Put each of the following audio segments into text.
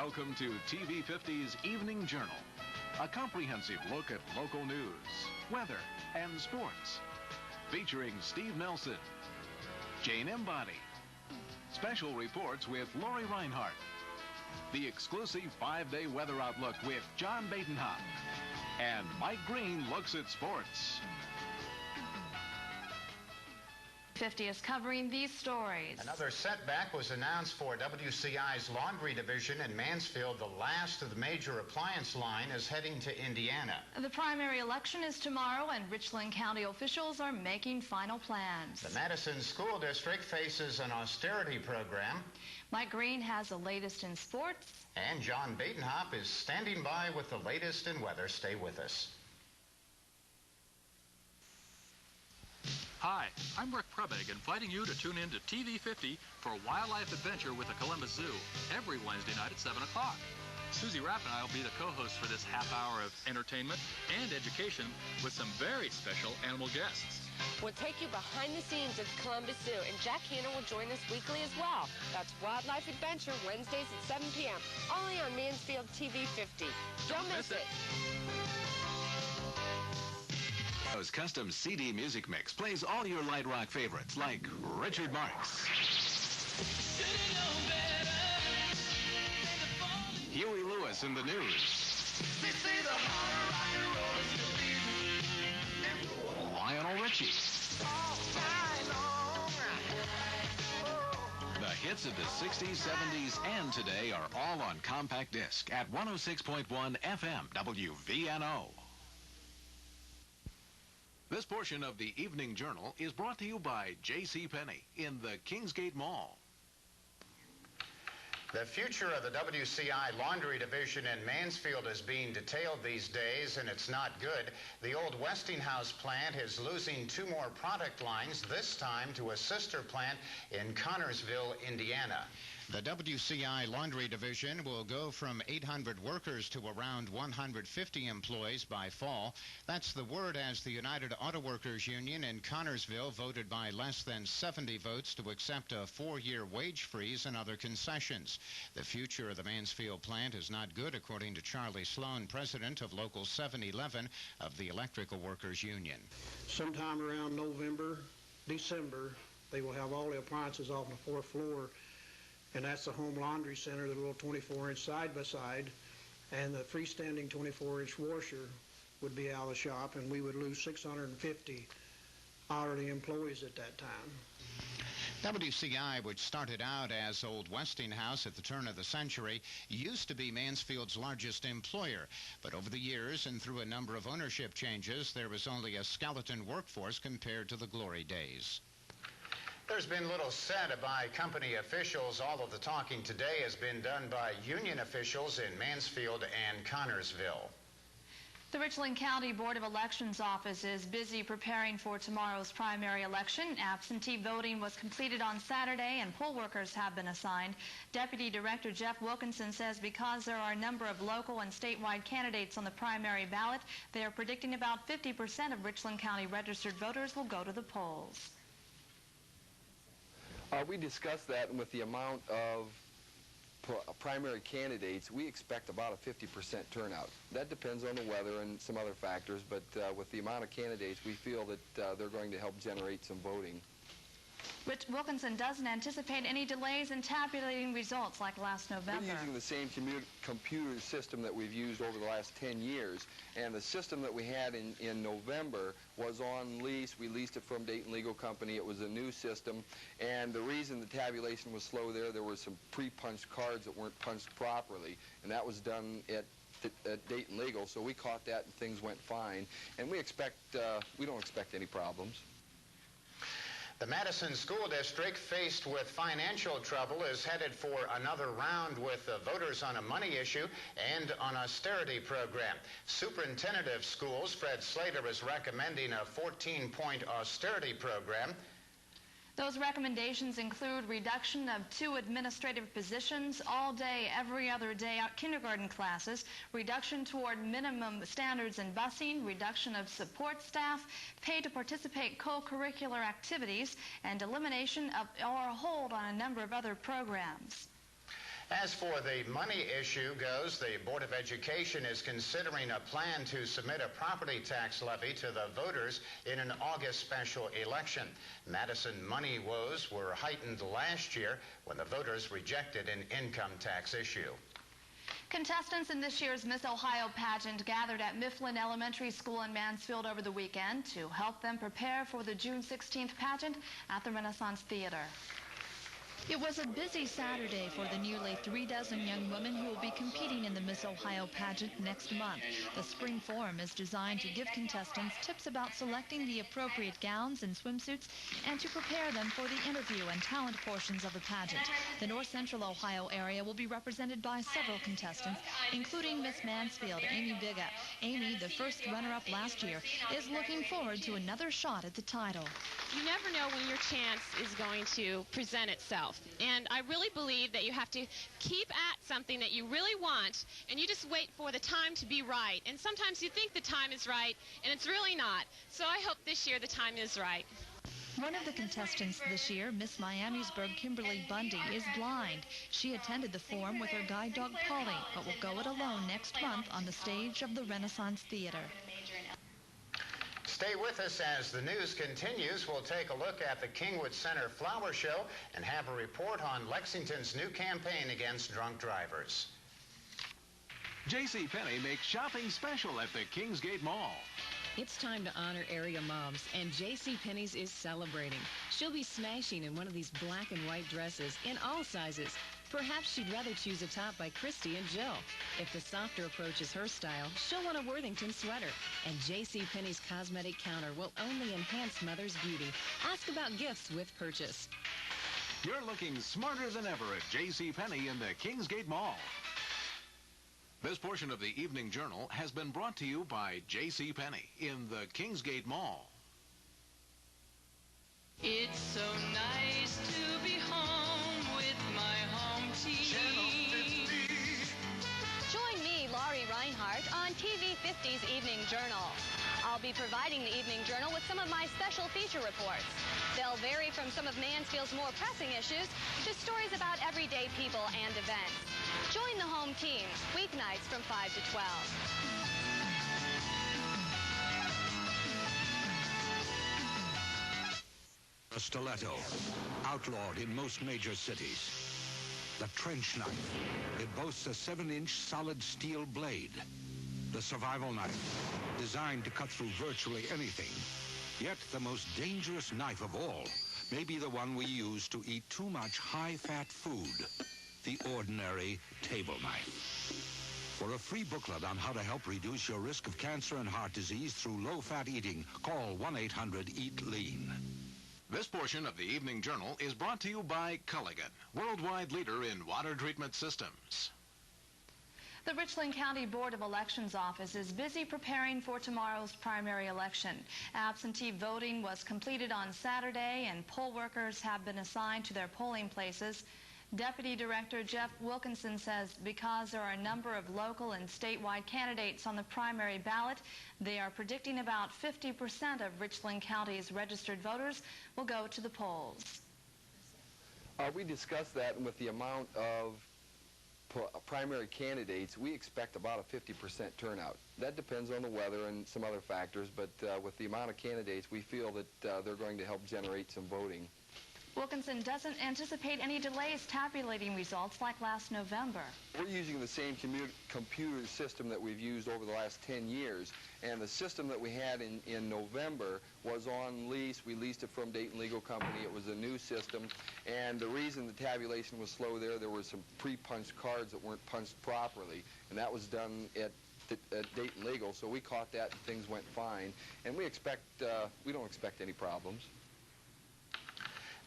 Welcome to TV 50's Evening Journal, a comprehensive look at local news, weather, and sports. Featuring Steve Nelson, Jane Embody, special reports with Lori Reinhardt, the exclusive 5-day weather outlook with John Badenhop, and Mike Green looks at sports. 50 is covering these stories. Another setback was announced for WCI's laundry division in Mansfield. The last of the major appliance line is heading to Indiana. The primary election is tomorrow, and Richland County officials are making final plans. The Madison School District faces an austerity program. Mike Green has the latest in sports. And John Badenhop is standing by with the latest in weather. Stay with us. Hi, I'm Rick Prebig, inviting you to tune in to TV 50 for a wildlife adventure with the Columbus Zoo every Wednesday night at 7 o'clock. Susie Rapp and I will be the co-hosts for this half hour of entertainment and education with some very special animal guests. We'll take you behind the scenes at the Columbus Zoo, and Jack Hanna will join us weekly as well. That's Wildlife Adventure, Wednesdays at 7 p.m., only on Mansfield TV 50. Don't miss it. Custom CD music mix plays all your light rock favorites like Richard Marx, Huey Lewis in the News, Lionel Richie. The hits of the 60s, 70s, and today are all on compact disc at 106.1 FM WVNO. This portion of the Evening Journal is brought to you by JCPenney in the Kingsgate Mall. The future of the WCI laundry division in Mansfield is being detailed these days, and it's not good. The old Westinghouse plant is losing 2 more product lines, this time to a sister plant in Connorsville, Indiana. The WCI laundry division will go from 800 workers to around 150 employees by fall. That's the word as the United Auto Workers Union in Connorsville voted by less than 70 votes to accept a 4-year wage freeze and other concessions. The future of the Mansfield plant is not good, according to Charlie Sloan, president of Local 711 of the Electrical Workers Union. Sometime around November, December, they will have all the appliances off the 4th floor. And that's the home laundry center, the little 24-inch side-by-side, and the freestanding 24-inch washer would be out of the shop, and we would lose 650 hourly employees at that time. WCI, which started out as old Westinghouse at the turn of the century, used to be Mansfield's largest employer. But over the years and through a number of ownership changes, there was only a skeleton workforce compared to the glory days. There's been little said by company officials. All of the talking today has been done by union officials in Mansfield and Connorsville. The Richland County Board of Elections office is busy preparing for tomorrow's primary election. Absentee voting was completed on Saturday, and poll workers have been assigned. Deputy Director Jeff Wilkinson says because there are a number of local and statewide candidates on the primary ballot, they are predicting about 50% of Richland County registered voters will go to the polls. We discussed that, and with the amount of primary candidates, we expect about a 50% turnout. That depends on the weather and some other factors, but with the amount of candidates, we feel that they're going to help generate some voting. Rich Wilkinson doesn't anticipate any delays in tabulating results like last November. We're using the same computer system that we've used over the last 10 years, and the system that we had in November was on lease. We leased it from Dayton Legal Company. It was a new system, and the reason the tabulation was slow there were some pre-punched cards that weren't punched properly, and that was done at Dayton Legal, so we caught that and things went fine, and we don't expect any problems. The Madison School District, faced with financial trouble, is headed for another round with the voters on a money issue and an austerity program. Superintendent of Schools, Fred Slater, is recommending a 14-point austerity program. Those recommendations include reduction of 2 administrative positions, all day, every other day kindergarten classes, reduction toward minimum standards in busing, reduction of support staff, pay to participate co-curricular activities, and elimination of or a hold on a number of other programs. As for the money issue goes, the Board of Education is considering a plan to submit a property tax levy to the voters in an August special election. Madison money woes were heightened last year when the voters rejected an income tax issue. Contestants in this year's Miss Ohio pageant gathered at Mifflin Elementary School in Mansfield over the weekend to help them prepare for the June 16th pageant at the Renaissance Theater. It was a busy Saturday for the nearly 3 dozen young women who will be competing in the Miss Ohio pageant next month. The spring forum is designed to give contestants tips about selecting the appropriate gowns and swimsuits and to prepare them for the interview and talent portions of the pageant. The North Central Ohio area will be represented by several contestants, including Miss Mansfield, Amy Biga. Amy, the first runner-up last year, is looking forward to another shot at the title. You never know when your chance is going to present itself. And I really believe that you have to keep at something that you really want, and you just wait for the time to be right. And sometimes you think the time is right, and it's really not. So I hope this year the time is right. One of the contestants this year, Miss Miamisburg Kimberly Bundy, is blind. She attended the forum with her guide dog Polly, but will go it alone next month on the stage of the Renaissance Theater. Stay with us as the news continues. We'll take a look at the Kingwood Center Flower Show and have a report on Lexington's new campaign against drunk drivers. JCPenney makes shopping special at the Kingsgate Mall. It's time to honor area moms, and JCPenney's is celebrating. She'll be smashing in one of these black and white dresses in all sizes. Perhaps she'd rather choose a top by Christy and Jill. If the softer approach is her style, she'll want a Worthington sweater. And JCPenney's cosmetic counter will only enhance mother's beauty. Ask about gifts with purchase. You're looking smarter than ever at JCPenney in the Kingsgate Mall. This portion of the Evening Journal has been brought to you by JCPenney in the Kingsgate Mall. It's so nice to be home with my home TV. Join me, Laurie Reinhardt, on TV 50's Evening Journal. I'll be providing the Evening Journal with some of my special feature reports. They'll vary from some of Mansfield's more pressing issues to stories about everyday people and events. Join the home team, weeknights from 5 to 12. A stiletto, outlawed in most major cities. The trench knife. It boasts a 7-inch solid steel blade. The survival knife, designed to cut through virtually anything. Yet the most dangerous knife of all may be the one we use to eat too much high-fat food, the ordinary table knife. For a free booklet on how to help reduce your risk of cancer and heart disease through low-fat eating, call 1-800-EAT-LEAN. This portion of the Evening Journal is brought to you by Culligan, worldwide leader in water treatment systems. The Richland County Board of Elections office is busy preparing for tomorrow's primary election. Absentee voting was completed on Saturday, and poll workers have been assigned to their polling places. Deputy Director Jeff Wilkinson says because there are a number of local and statewide candidates on the primary ballot, they are predicting about 50% of Richland County's registered voters will go to the polls. We discussed that, and with the amount of primary candidates, we expect about a 50% turnout. That depends on the weather and some other factors, but with the amount of candidates, we feel that they're going to help generate some voting. Wilkinson doesn't anticipate any delays tabulating results like last November. We're using the same computer system that we've used over the last 10 years, and the system that we had in November was on lease. We leased it from Dayton Legal Company. It was a new system, and the reason the tabulation was slow there were some pre-punched cards that weren't punched properly, and that was done at Dayton Legal, so we caught that and things went fine, and we don't expect any problems.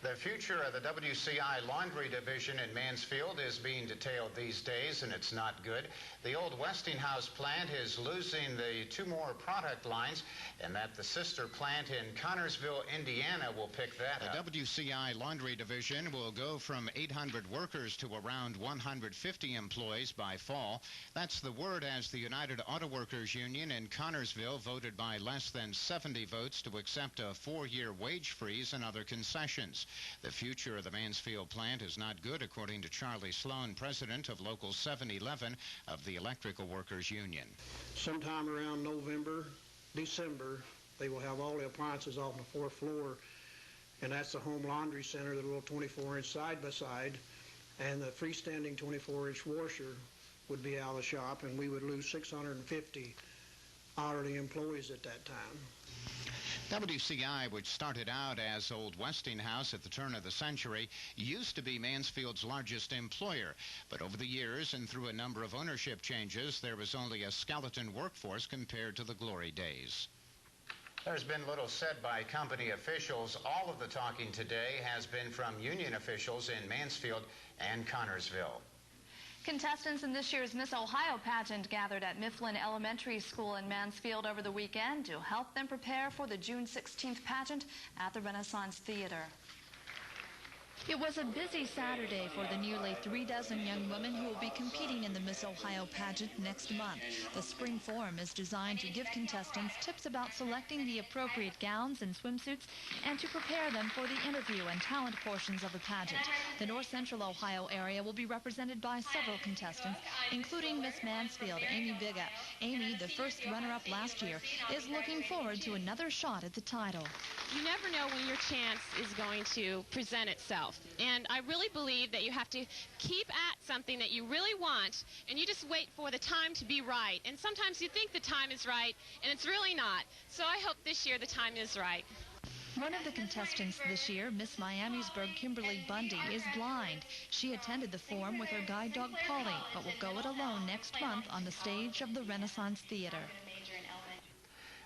The future of the WCI Laundry Division in Mansfield is being detailed these days, and it's not good. The old Westinghouse plant is losing the 2 more product lines, and that the sister plant in Connersville, Indiana will pick that up. The WCI Laundry Division will go from 800 workers to around 150 employees by fall. That's the word as the United Auto Workers Union in Connersville voted by less than 70 votes to accept a 4-year wage freeze and other concessions. The future of the Mansfield plant is not good, according to Charlie Sloan, president of Local 711 of the Electrical Workers Union. Sometime around November, December, they will have all the appliances off the fourth floor, and that's the home laundry center, the little 24-inch side-by-side, and the freestanding 24-inch washer would be out of the shop, and we would lose 650 hourly employees at that time. WCI, which started out as Old Westinghouse at the turn of the century, used to be Mansfield's largest employer. But over the years and through a number of ownership changes, there was only a skeleton workforce compared to the glory days. There's been little said by company officials. All of the talking today has been from union officials in Mansfield and Connorsville. Contestants in this year's Miss Ohio pageant gathered at Mifflin Elementary School in Mansfield over the weekend to help them prepare for the June 16th pageant at the Renaissance Theater. It was a busy Saturday for the nearly 36 young women who will be competing in the Miss Ohio pageant next month. The spring forum is designed to give contestants tips about selecting the appropriate gowns and swimsuits and to prepare them for the interview and talent portions of the pageant. The North Central Ohio area will be represented by several contestants, including Miss Mansfield, Amy Biga. Amy, the first runner-up last year, is looking forward to another shot at the title. You never know when your chance is going to present itself. And I really believe that you have to keep at something that you really want, and you just wait for the time to be right. And sometimes you think the time is right, and it's really not. So I hope this year the time is right. One of the contestants this year, Miss Miamisburg Kimberly Bundy, is blind. She attended the forum with her guide dog Polly, but will go it alone next month on the stage of the Renaissance Theater.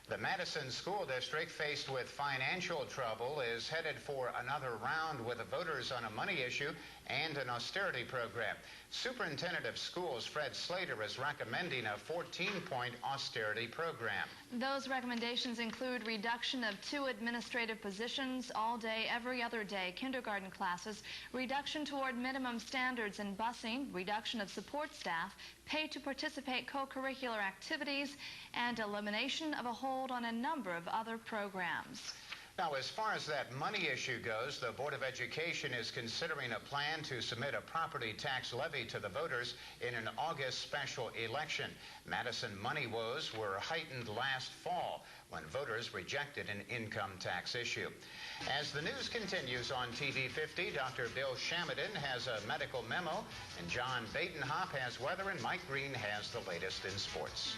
The Madison School District, faced with financial trouble, is headed for another round with the voters on a money issue and an austerity program. Superintendent of Schools Fred Slater is recommending a 14-point austerity program. Those recommendations include reduction of 2 administrative positions, all day, every other day, kindergarten classes, reduction toward minimum standards in busing, reduction of support staff, pay to participate co-curricular activities, and elimination of a hold on a number of other programs. Now, as far as that money issue goes, the Board of Education is considering a plan to submit a property tax levy to the voters in an August special election. Madison money woes were heightened last fall when voters rejected an income tax issue. As the news continues on TV 50, Dr. Bill Shamidan has a medical memo, and John Batenhop has weather, and Mike Green has the latest in sports.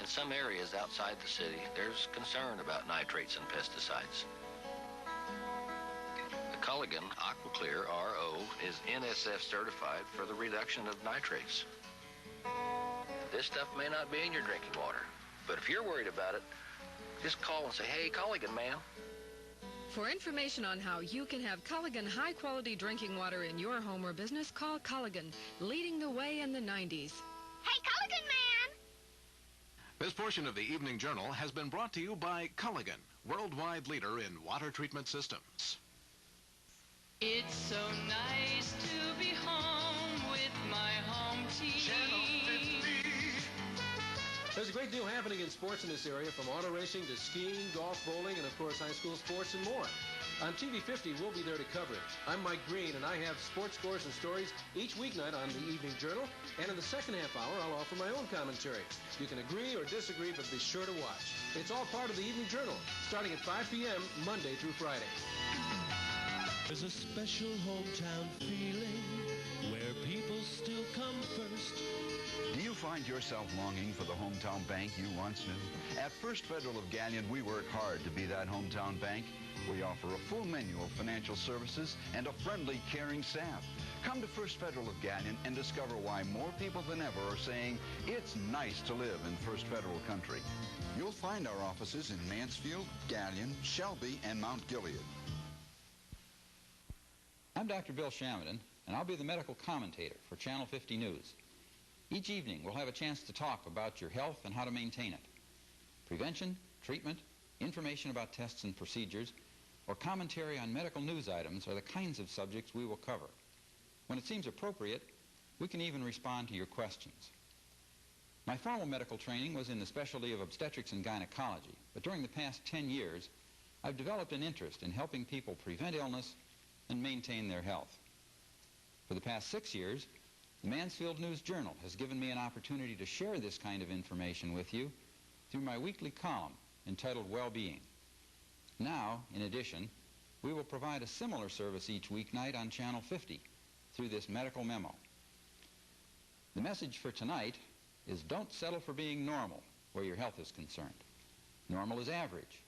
In some areas outside the city, there's concern about nitrates and pesticides. The Culligan AquaClear RO is NSF certified for the reduction of nitrates. This stuff may not be in your drinking water, but if you're worried about it, just call and say, "Hey, Culligan, man." For information on how you can have Culligan high-quality drinking water in your home or business, call Culligan, leading the way in the 90s. Hey, Culligan, man! This portion of the Evening Journal has been brought to you by Culligan, worldwide leader in water treatment systems. It's so nice to be home with my home TV. There's a great deal happening in sports in this area, from auto racing to skiing, golf, bowling, and of course high school sports and more. On TV 50, we'll be there to cover it. I'm Mike Green, and I have sports scores and stories each weeknight on the Evening Journal. And in the second half hour, I'll offer my own commentary. You can agree or disagree, but be sure to watch. It's all part of the Evening Journal, starting at 5 p.m. Monday through Friday. There's a special hometown feeling where people still come first. Do you find yourself longing for the hometown bank you once knew? At First Federal of Galion, we work hard to be that hometown bank. We offer a full menu of financial services and a friendly, caring staff. Come to First Federal of Galion and discover why more people than ever are saying it's nice to live in First Federal country. You'll find our offices in Mansfield, Galion, Shelby, and Mount Gilead. I'm Dr. Bill Shamidan, and I'll be the medical commentator for Channel 50 News. Each evening, we'll have a chance to talk about your health and how to maintain it. Prevention, treatment, information about tests and procedures, or commentary on medical news items are the kinds of subjects we will cover. When it seems appropriate, We can even respond to your questions. My formal medical training was in the specialty of obstetrics and gynecology, but during the past 10 years, I've developed an interest in helping people prevent illness and maintain their health. For the past 6 years, the Mansfield News-Journal has given me an opportunity to share this kind of information with you through my weekly column entitled Well-Being. Now, in addition, we will provide a similar service each weeknight on Channel 50 through this medical memo. The message for tonight is don't settle for being normal where your health is concerned. Normal is average.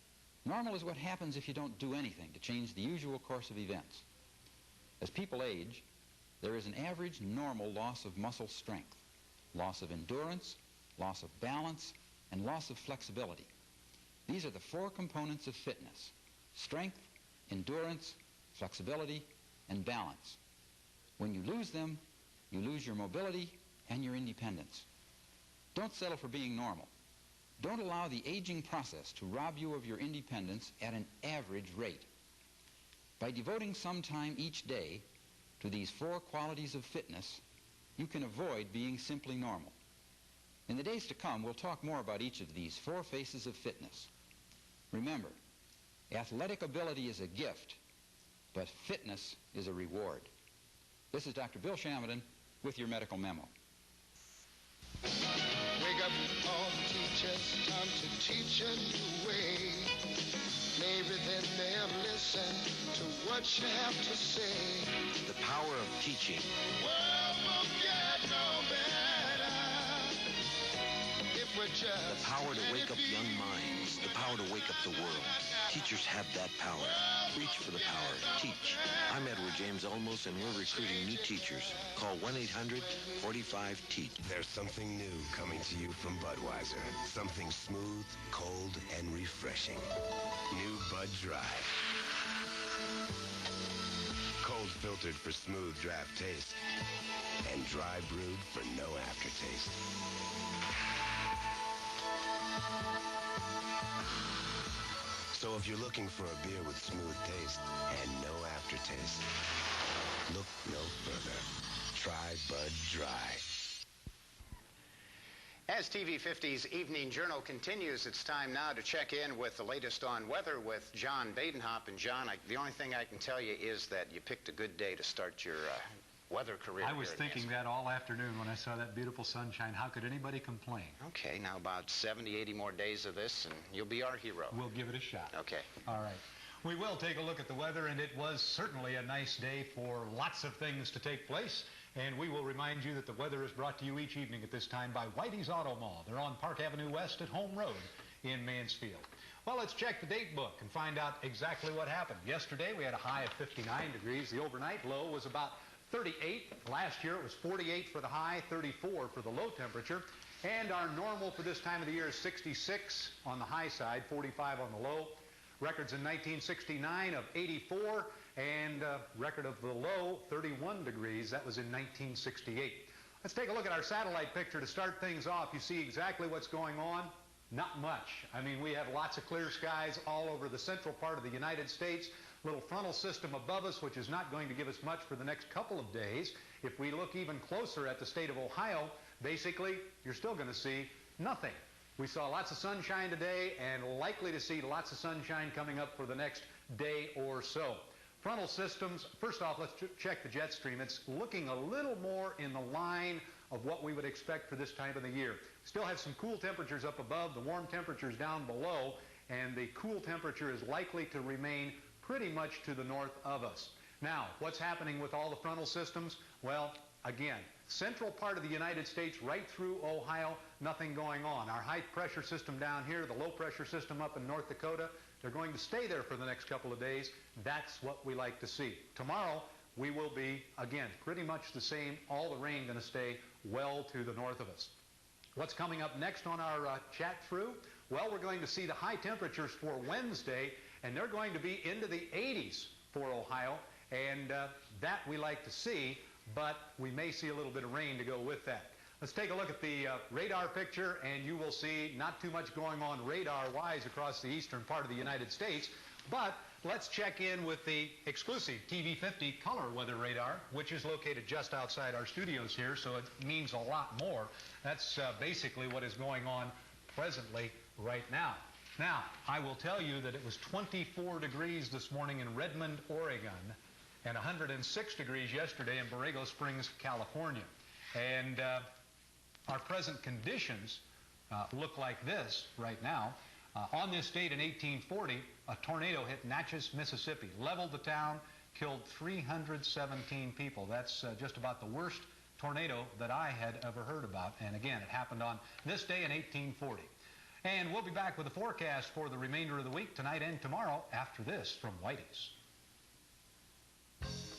Normal is what happens if you don't do anything to change the usual course of events. As people age, there is an average normal loss of muscle strength, loss of endurance, loss of balance, and loss of flexibility. These are the 4 components of fitness: strength, endurance, flexibility, and balance. When you lose them, you lose your mobility and your independence. Don't settle for being normal. Don't allow the aging process to rob you of your independence at an average rate. By devoting some time each day to these 4 qualities of fitness, you can avoid being simply normal. In the days to come, we'll talk more about each of these 4 faces of fitness. Remember, athletic ability is a gift, but fitness is a reward. This is Dr. Bill Shamiden with your medical memo. Wake up all the teachers, time to teach a new way. Maybe then they'll listen to what you have to say. The power of teaching. The world won't get no better if we're just The power to wake up young minds. The power to wake up the world. Teachers have that power. Reach for the power. Teach. I'm Edward James Olmos, and we're recruiting new teachers. Call 1-800-45-TEACH. There's something new coming to you from Budweiser. Something smooth, cold, and refreshing. New Bud Dry. Cold filtered for smooth draft taste. And dry brewed for no aftertaste. So if you're looking for a beer with smooth taste and no aftertaste, look no further. Try Bud Dry. As TV 50's Evening Journal continues, it's time now to check in with the latest on weather with John Badenhop. And John, the only thing I can tell you is that you picked a good day to start your weather career. I was thinking that all afternoon when I saw that beautiful sunshine. How could anybody complain? Okay, now about 70, 80 more days of this, and you'll be our hero. We'll give it a shot. Okay. All right. We will take a look at the weather, and it was certainly a nice day for lots of things to take place. And we will remind you that the weather is brought to you each evening at this time by Whitey's Auto Mall. They're on Park Avenue West at Home Road in Mansfield. Well, let's check the date book and find out exactly what happened. Yesterday, we had a high of 59 degrees. The overnight low was about 38. Last year, it was 48 for the high, 34 for the low temperature. And our normal for this time of the year is 66 on the high side, 45 on the low. Records in 1969 of 84, and record of the low, 31 degrees. That was in 1968. Let's take a look at our satellite picture to start things off. You see exactly what's going on? Not much. I mean, we have lots of clear skies all over the central part of the United States. Little frontal system above us, which is not going to give us much for the next couple of days. If we look even closer at the state of Ohio, basically, you're still going to see nothing. We saw lots of sunshine today and likely to see lots of sunshine coming up for the next day or so. Frontal systems, first off, let's check the jet stream. It's looking a little more in the line of what we would expect for this time of the year. Still have some cool temperatures up above, the warm temperatures down below, and the cool temperature is likely to remain pretty much to the north of us. Now, what's happening with all the frontal systems? Well, again, central part of the United States right through Ohio, nothing going on. Our high pressure system down here, the low pressure system up in North Dakota, they're going to stay there for the next couple of days. That's what we like to see. Tomorrow, we will be, again, pretty much the same. All the rain going to stay well to the north of us. What's coming up next on our chat through? Well, we're going to see the high temperatures for Wednesday, and they're going to be into the 80s for Ohio, and that we like to see, but we may see a little bit of rain to go with that. Let's take a look at the radar picture, and you will see not too much going on radar-wise across the eastern part of the United States, but let's check in with the exclusive TV50 color weather radar, which is located just outside our studios here, so it means a lot more. That's basically what is going on presently right now. Now, I will tell you that it was 24 degrees this morning in Redmond, Oregon, and 106 degrees yesterday in Borrego Springs, California. And our present conditions look like this right now. On this date in 1840, a tornado hit Natchez, Mississippi, leveled the town, killed 317 people. That's just about the worst tornado that I had ever heard about. And again, it happened on this day in 1840. And we'll be back with a forecast for the remainder of the week, tonight and tomorrow, after this from Whitey's.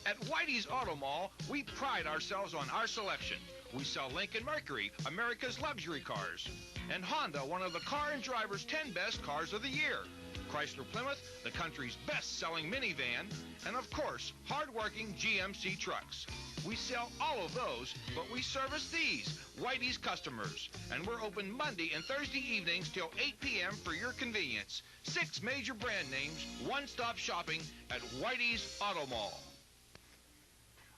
At Whitey's Auto Mall, we pride ourselves on our selection. We sell Lincoln Mercury, America's luxury cars, and Honda, one of the Car and Driver's 10 best cars of the year. Chrysler Plymouth, the country's best-selling minivan, and of course, hard-working GMC trucks. We sell all of those, but we service these, Whitey's customers. And we're open Monday and Thursday evenings till 8 p.m. for your convenience. 6 major brand names, one-stop shopping at Whitey's Auto Mall.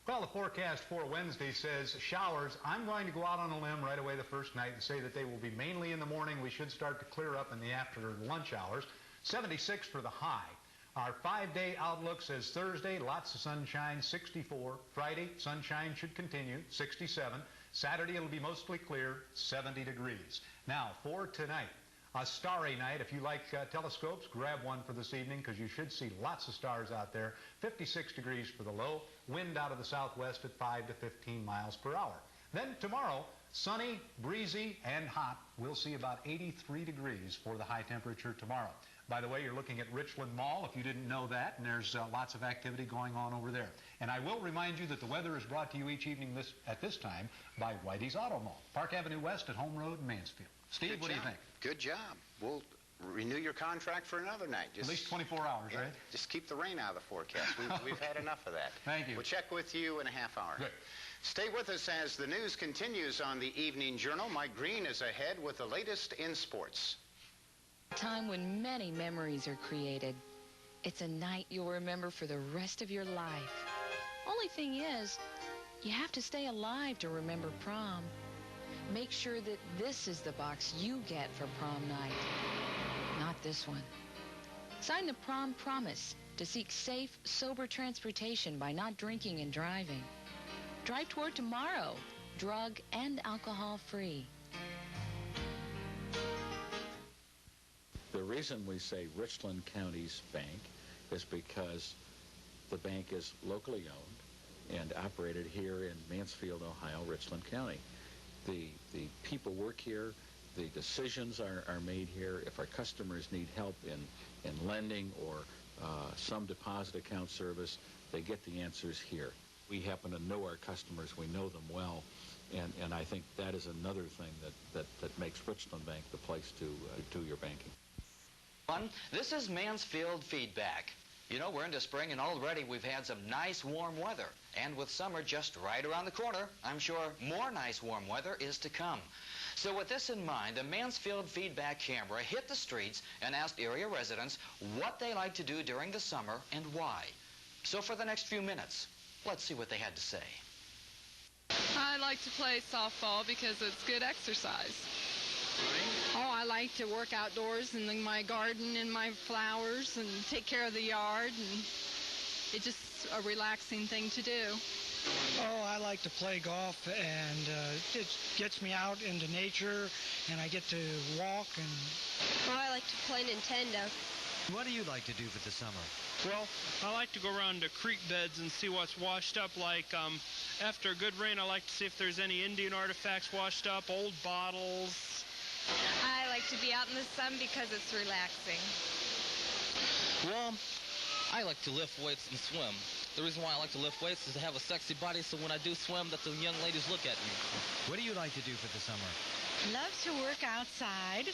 Well, the forecast for Wednesday says showers. I'm going to go out on a limb right away the first night and say that they will be mainly in the morning. We should start to clear up in the after lunch hours. 76 for the high. Our 5-day outlook says Thursday, lots of sunshine, 64. Friday, sunshine should continue, 67. Saturday, it'll be mostly clear, 70 degrees. Now, for tonight, a starry night. If you like telescopes, grab one for this evening because you should see lots of stars out there. 56 degrees for the low. Wind out of the southwest at 5 to 15 miles per hour. Then tomorrow, sunny, breezy, and hot. We'll see about 83 degrees for the high temperature tomorrow. By the way, you're looking at Richland Mall, if you didn't know that, and there's lots of activity going on over there. And I will remind you that the weather is brought to you each evening at this time by Whitey's Auto Mall, Park Avenue West at Home Road in Mansfield. Steve, what do you think? Good job. We'll renew your contract for another night. At least 24 hours, right? Just keep the rain out of the forecast. We've had enough of that. Thank you. We'll check with you in a half hour. Good. Stay with us as the news continues on the Evening Journal. Mike Green is ahead with the latest in sports. A time when many memories are created. It's a night you'll remember for the rest of your life. Only thing is, you have to stay alive to remember prom. Make sure that this is the box you get for prom night, not this one. Sign the prom promise to seek safe, sober transportation by not drinking and driving. Drive toward tomorrow, drug and alcohol free. The reason we say Richland County's bank is because the bank is locally owned and operated here in Mansfield, Ohio, Richland County. The people work here, the decisions are made here. If our customers need help in lending or some deposit account service, they get the answers here. We happen to know our customers, we know them well, and I think that is another thing that makes Richland Bank the place to do your banking. This is Mansfield Feedback. You know, we're into spring and already we've had some nice warm weather. And with summer just right around the corner, I'm sure more nice warm weather is to come. So with this in mind, the Mansfield Feedback camera hit the streets and asked area residents what they like to do during the summer and why. So for the next few minutes, let's see what they had to say. I like to play softball because it's good exercise. Oh, I like to work outdoors in my garden and my flowers and take care of the yard, and it's just a relaxing thing to do. Oh, I like to play golf, and it gets me out into nature, and I get to walk. And oh, I like to play Nintendo. What do you like to do for the summer? Well, I like to go around to creek beds and see what's washed up. Like after a good rain, I like to see if there's any Indian artifacts washed up, old bottles. I like to be out in the sun because it's relaxing. Well, I like to lift weights and swim. The reason why I like to lift weights is to have a sexy body, so when I do swim, that the young ladies look at me. What do you like to do for the summer? Love to work outside.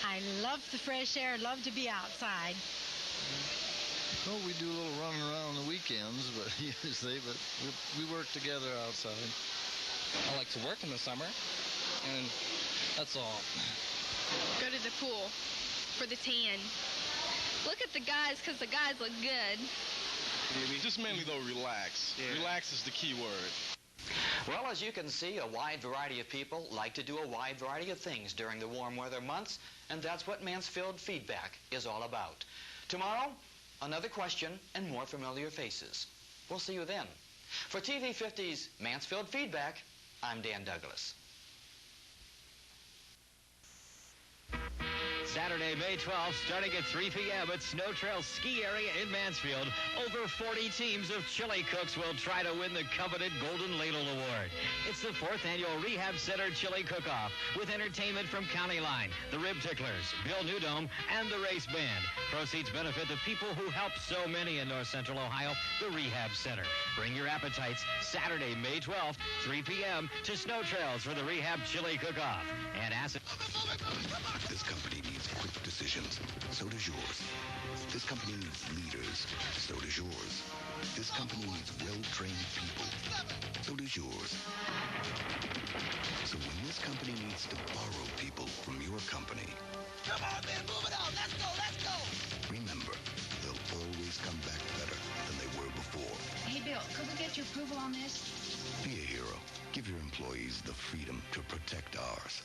I love the fresh air, love to be outside. Well, we do a little running around on the weekends, but usually, we work together outside. I like to work in the summer, and that's all. Go to the pool for the tan. Look at the guys, because the guys look good. Just mainly, though, relax. Yeah. Relax is the key word. Well, as you can see, a wide variety of people like to do a wide variety of things during the warm weather months, and that's what Mansfield Feedback is all about. Tomorrow, another question and more familiar faces. We'll see you then. For TV 50's Mansfield Feedback, I'm Dan Douglas. Saturday, May 12th, starting at 3 p.m. at Snow Trail Ski Area in Mansfield, over 40 teams of chili cooks will try to win the coveted Golden Ladle Award. It's the 4th annual Rehab Center Chili Cook-Off with entertainment from County Line, the Rib Ticklers, Bill Newdome, and the Race Band. Proceeds benefit the people who help so many in North Central Ohio, the Rehab Center. Bring your appetites Saturday, May 12th, 3 p.m. to Snow Trails for the Rehab Chili Cook-Off. And acid. This company needs quick decisions. So does yours. This company needs leaders. So does yours. This company needs well-trained people. So does yours. So when this company needs to borrow people from your company... Come on, man, move it on. Let's go, let's go. Remember, they'll always come back better than they were before. Hey, Bill, could we get your approval on this? Be a hero. Give your employees the freedom to protect ours.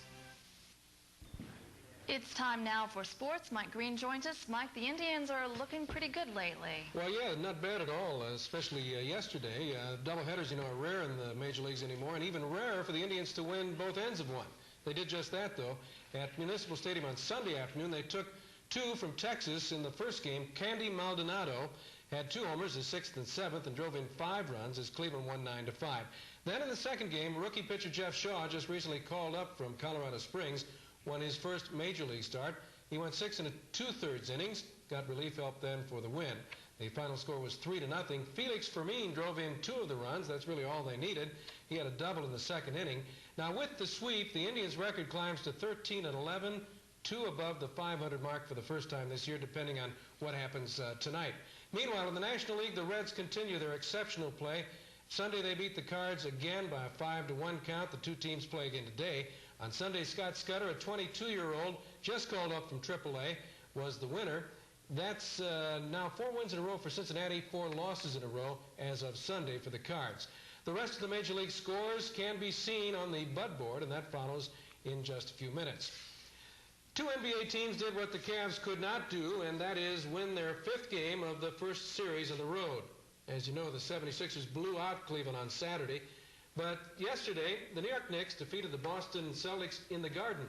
It's time now for sports. Mike Green joins us. Mike, the Indians are looking pretty good lately. Well, yeah, not bad at all, especially yesterday. Doubleheaders, are rare in the major leagues anymore, and even rarer for the Indians to win both ends of one. They did just that, though. At Municipal Stadium on Sunday afternoon, they took 2 from Texas in the first game. Candy Maldonado had 2 homers, his 6th and 7th, and drove in 5 runs as Cleveland won 9-5. Then in the second game, rookie pitcher Jeff Shaw, just recently called up from Colorado Springs, won his first major league start. He went 6 2/3 innings, got relief help then for the win. The final score was 3-0. Felix Fermin drove in 2 of the runs. That's really all they needed. He had a double in the second inning. Now with the sweep, the Indians' record climbs to 13-11, 2 above the 500 mark for the first time this year, depending on what happens tonight. Meanwhile, in the National League, the Reds continue their exceptional play. Sunday, they beat the Cards again by a 5-1 count. The 2 teams play again today. On Sunday, Scott Scudder, a 22-year-old, just called up from AAA, was the winner. That's now 4 wins in a row for Cincinnati, 4 losses in a row as of Sunday for the Cards. The rest of the Major League scores can be seen on the Bud board, and that follows in just a few minutes. 2 NBA teams did what the Cavs could not do, and that is win their 5th game of the first series on the road. As you know, the 76ers blew out Cleveland on Saturday. But yesterday, the New York Knicks defeated the Boston Celtics in the Garden,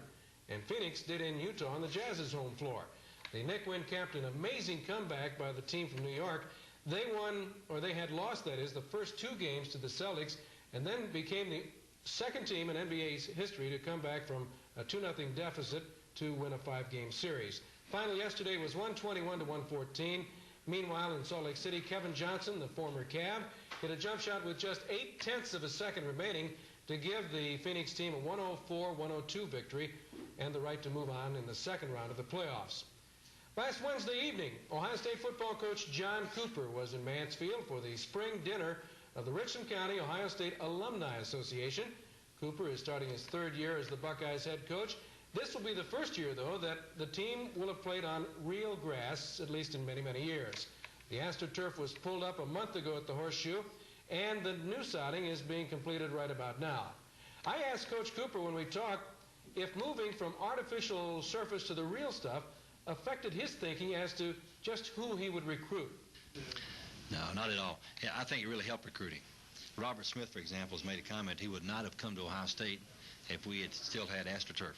and Phoenix did in Utah on the Jazz's home floor. The Knick win capped an amazing comeback by the team from New York. They won, or they had lost, that is, the first 2 games to the Celtics, and then became the second team in NBA's history to come back from a 2-0 deficit to win a 5-game series. Final yesterday was 121-114. Meanwhile, in Salt Lake City, Kevin Johnson, the former Cav, hit a jump shot with just 0.8 of a second remaining to give the Phoenix team a 104-102 victory and the right to move on in the second round of the playoffs. Last Wednesday evening, Ohio State football coach John Cooper was in Mansfield for the spring dinner of the Richland County Ohio State Alumni Association. Cooper is starting his 3rd year as the Buckeyes head coach. This will be the first year, though, that the team will have played on real grass, at least in many, many years. The AstroTurf was pulled up a month ago at the Horseshoe, and the new sodding is being completed right about now. I asked Coach Cooper when we talked if moving from artificial surface to the real stuff affected his thinking as to just who he would recruit. No, not at all. Yeah, I think it really helped recruiting. Robert Smith, for example, has made a comment he would not have come to Ohio State if we had still had AstroTurf.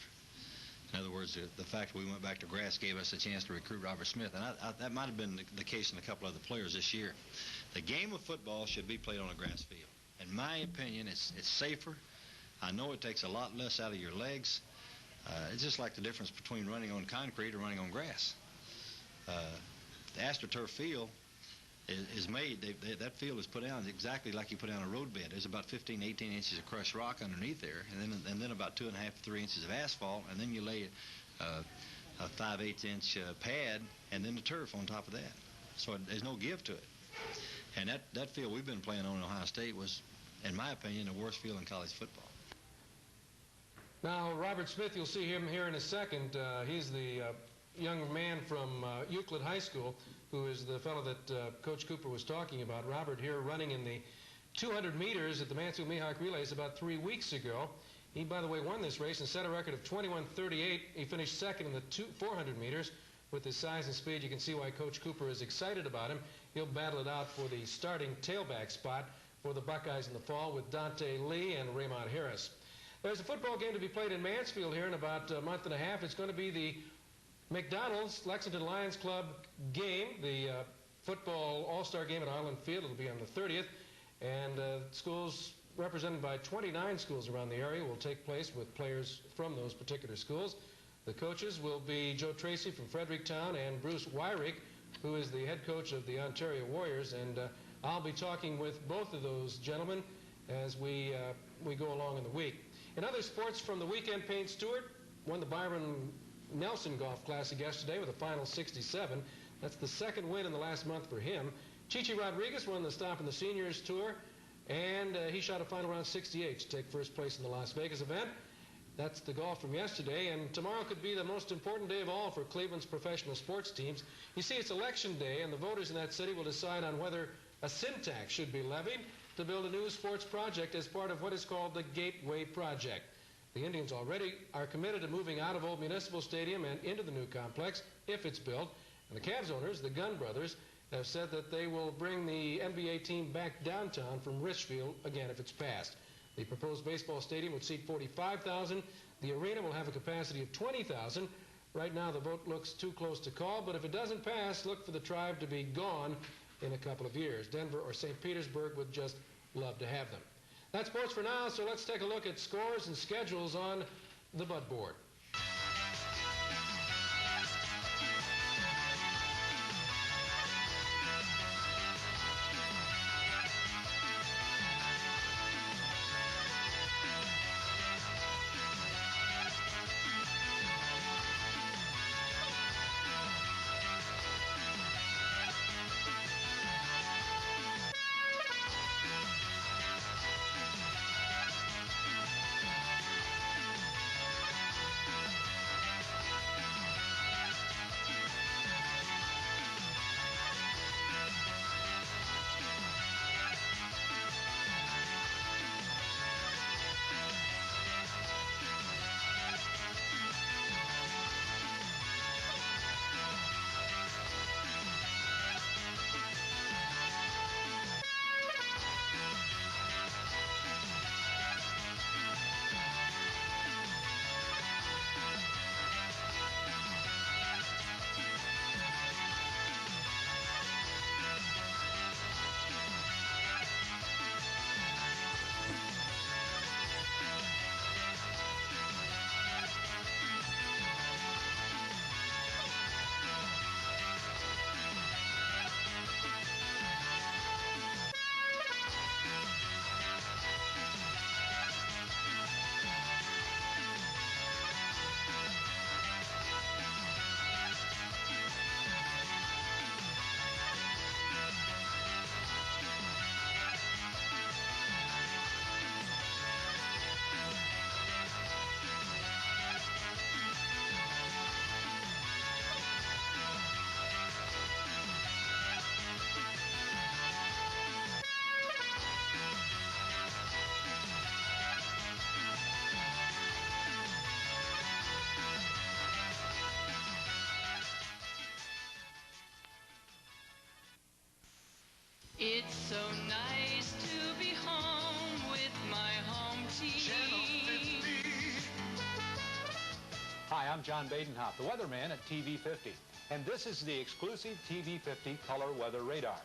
In other words, the fact that we went back to grass gave us a chance to recruit Robert Smith, and that might have been the case in a couple other players this year. The game of football should be played on a grass field. In my opinion, it's safer. I know it takes a lot less out of your legs. It's just like the difference between running on concrete or running on grass. The AstroTurf field is made, that field is put down exactly like you put down a road bed. There's about 15, 18 inches of crushed rock underneath there, and then about 2.5 to 3 inches of asphalt, and then you lay a 5/8 inch pad, and then the turf on top of that. So there's no give to it. And that field we've been playing on in Ohio State was, in my opinion, the worst field in college football. Now, Robert Smith, you'll see him here in a second. He's the young man from Euclid High School, who is the fellow that Coach Cooper was talking about. Robert here running in the 200 meters at the Mansfield Mihawk Relays about 3 weeks ago. He, by the way, won this race and set a record of 21:38. He finished second in the 400 meters. With his size and speed, you can see why Coach Cooper is excited about him. He'll battle it out for the starting tailback spot for the Buckeyes in the fall with Dante Lee and Raymond Harris. There's a football game to be played in Mansfield here in about a month and a half. It's going to be the McDonald's Lexington Lions Club game, the football all-star game at Island Field. It'll be on the 30th. And schools represented by 29 schools around the area will take place with players from those particular schools. The coaches will be Joe Tracy from Fredericktown and Bruce Wyrick, who is the head coach of the Ontario Warriors. And I'll be talking with both of those gentlemen as we go along in the week. In other sports from the weekend, Payne Stewart won the Byron Nelson Golf Classic yesterday with a final 67. That's the second win in the last month for him. Chichi Rodriguez won the Stop in the Seniors Tour, and he shot a final round 68 to take first place in the Las Vegas event. That's the golf from yesterday, and tomorrow could be the most important day of all for Cleveland's professional sports teams. You see, it's election day, and the voters in that city will decide on whether a sin tax should be levied to build a new sports project as part of what is called the Gateway Project. The Indians already are committed to moving out of Old Municipal Stadium and into the new complex if it's built. And the Cavs owners, the Gunn brothers, have said that they will bring the NBA team back downtown from Richfield again if it's passed. The proposed baseball stadium would seat 45,000. The arena will have a capacity of 20,000. Right now the vote looks too close to call, but if it doesn't pass, look for the Tribe to be gone in a couple of years. Denver or St. Petersburg would just love to have them. That's sports for now, so let's take a look at scores and schedules on the Bud Board. It's so nice to be home with my home team. Hi, I'm John Badenhoff, the weatherman at TV 50, and this is the exclusive TV 50 color weather radar.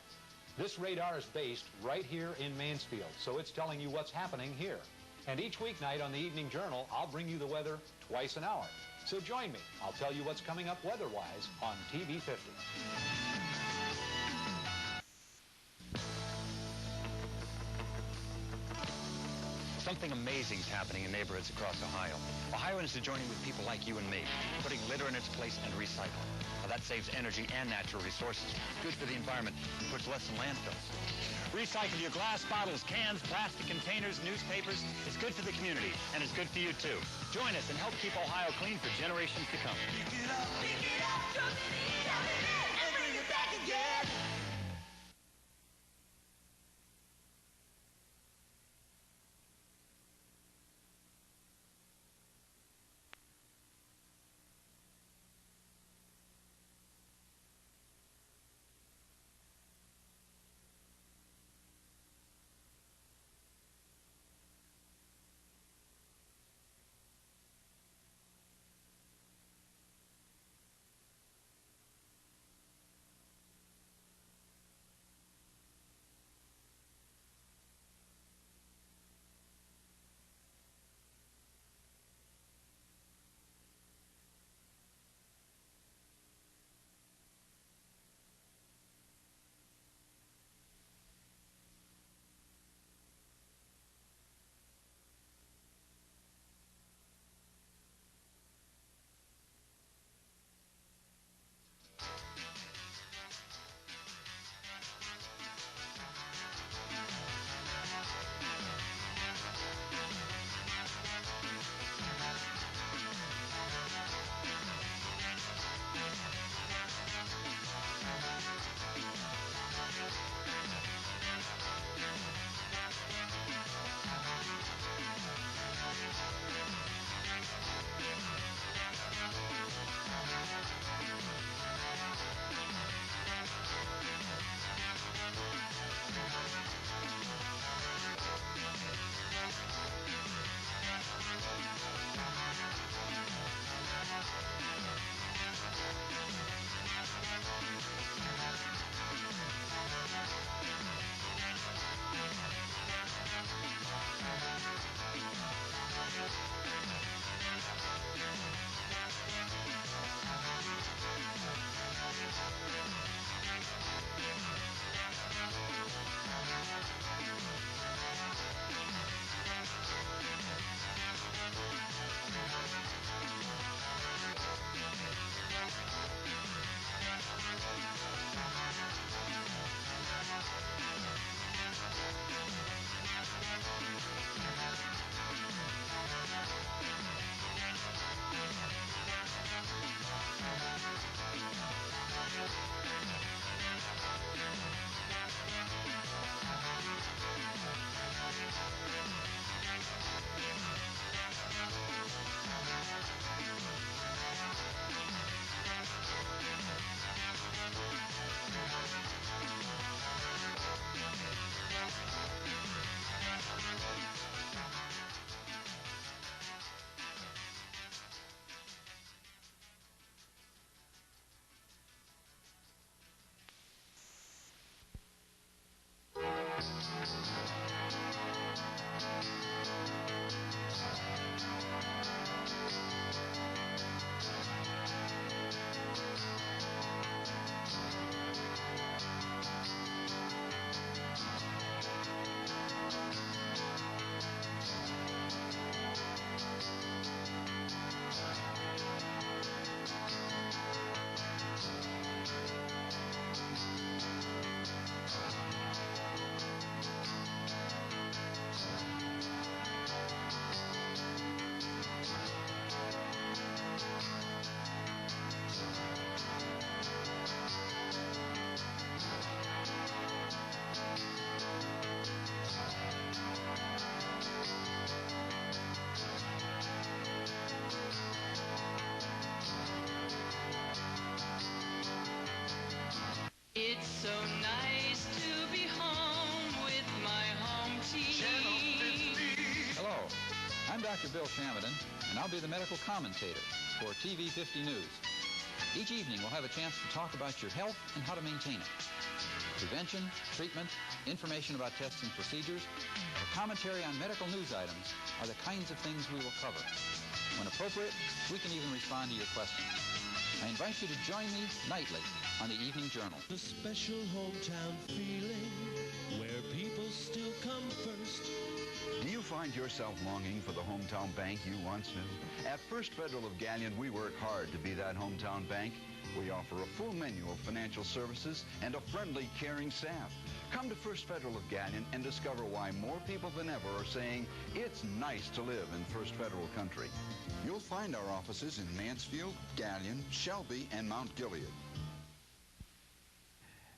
This radar is based right here in Mansfield, so it's telling you what's happening here. And each weeknight on the Evening Journal, I'll bring you the weather twice an hour. So join me. I'll tell you what's coming up weather-wise on TV 50. Something amazing is happening in neighborhoods across Ohio. Ohioans are joining with people like you and me, putting litter in its place and recycling. Now, that saves energy and natural resources, good for the environment, and puts less in landfills. Recycle your glass bottles, cans, plastic containers, newspapers. It's good for the community, and it's good for you, too. Join us and help keep Ohio clean for generations to come. Pick it up, throw it in, and bring it back again. It's so nice to be home with my home team. Hello, I'm Dr. Bill Shamaden, and I'll be the medical commentator for TV 50 News. Each evening we'll have a chance to talk about your health and how to maintain it. Prevention, treatment, information about tests and procedures, or commentary on medical news items are the kinds of things we will cover. When appropriate, we can even respond to your questions. I invite you to join me nightly on the Evening Journal. A special hometown feeling where people still come first. Do you find yourself longing for the hometown bank you once knew? At First Federal of Galleon, we work hard to be that hometown bank. We offer a full menu of financial services and a friendly, caring staff. Come to First Federal of Galleon and discover why more people than ever are saying it's nice to live in First Federal country. You'll find our offices in Mansfield, Galleon, Shelby, and Mount Gilead.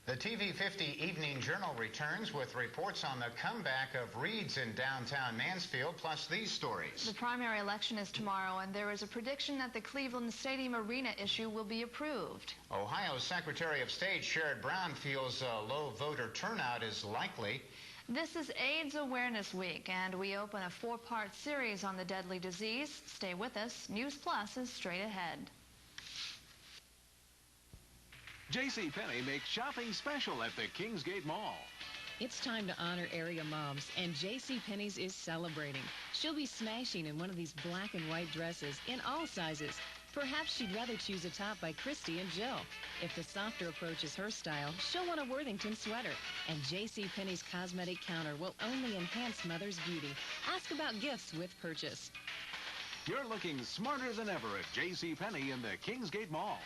The TV 50 Evening Journal returns with reports on the comeback of Reed's in downtown Mansfield, plus these stories. The primary election is tomorrow, and there is a prediction that the Cleveland Stadium Arena issue will be approved. Ohio's Secretary of State Sherrod Brown feels a low voter turnout is likely. This is AIDS Awareness Week, and we open a four-part series on the deadly disease. Stay with us. News Plus is straight ahead. JCPenney makes shopping special at the Kingsgate Mall. It's time to honor area moms, and JCPenney's is celebrating. She'll be smashing in one of these black and white dresses in all sizes. Perhaps she'd rather choose a top by Christy and Jill. If the softer approach is her style, she'll want a Worthington sweater. And JCPenney's cosmetic counter will only enhance mother's beauty. Ask about gifts with purchase. You're looking smarter than ever at JCPenney in the Kingsgate Mall.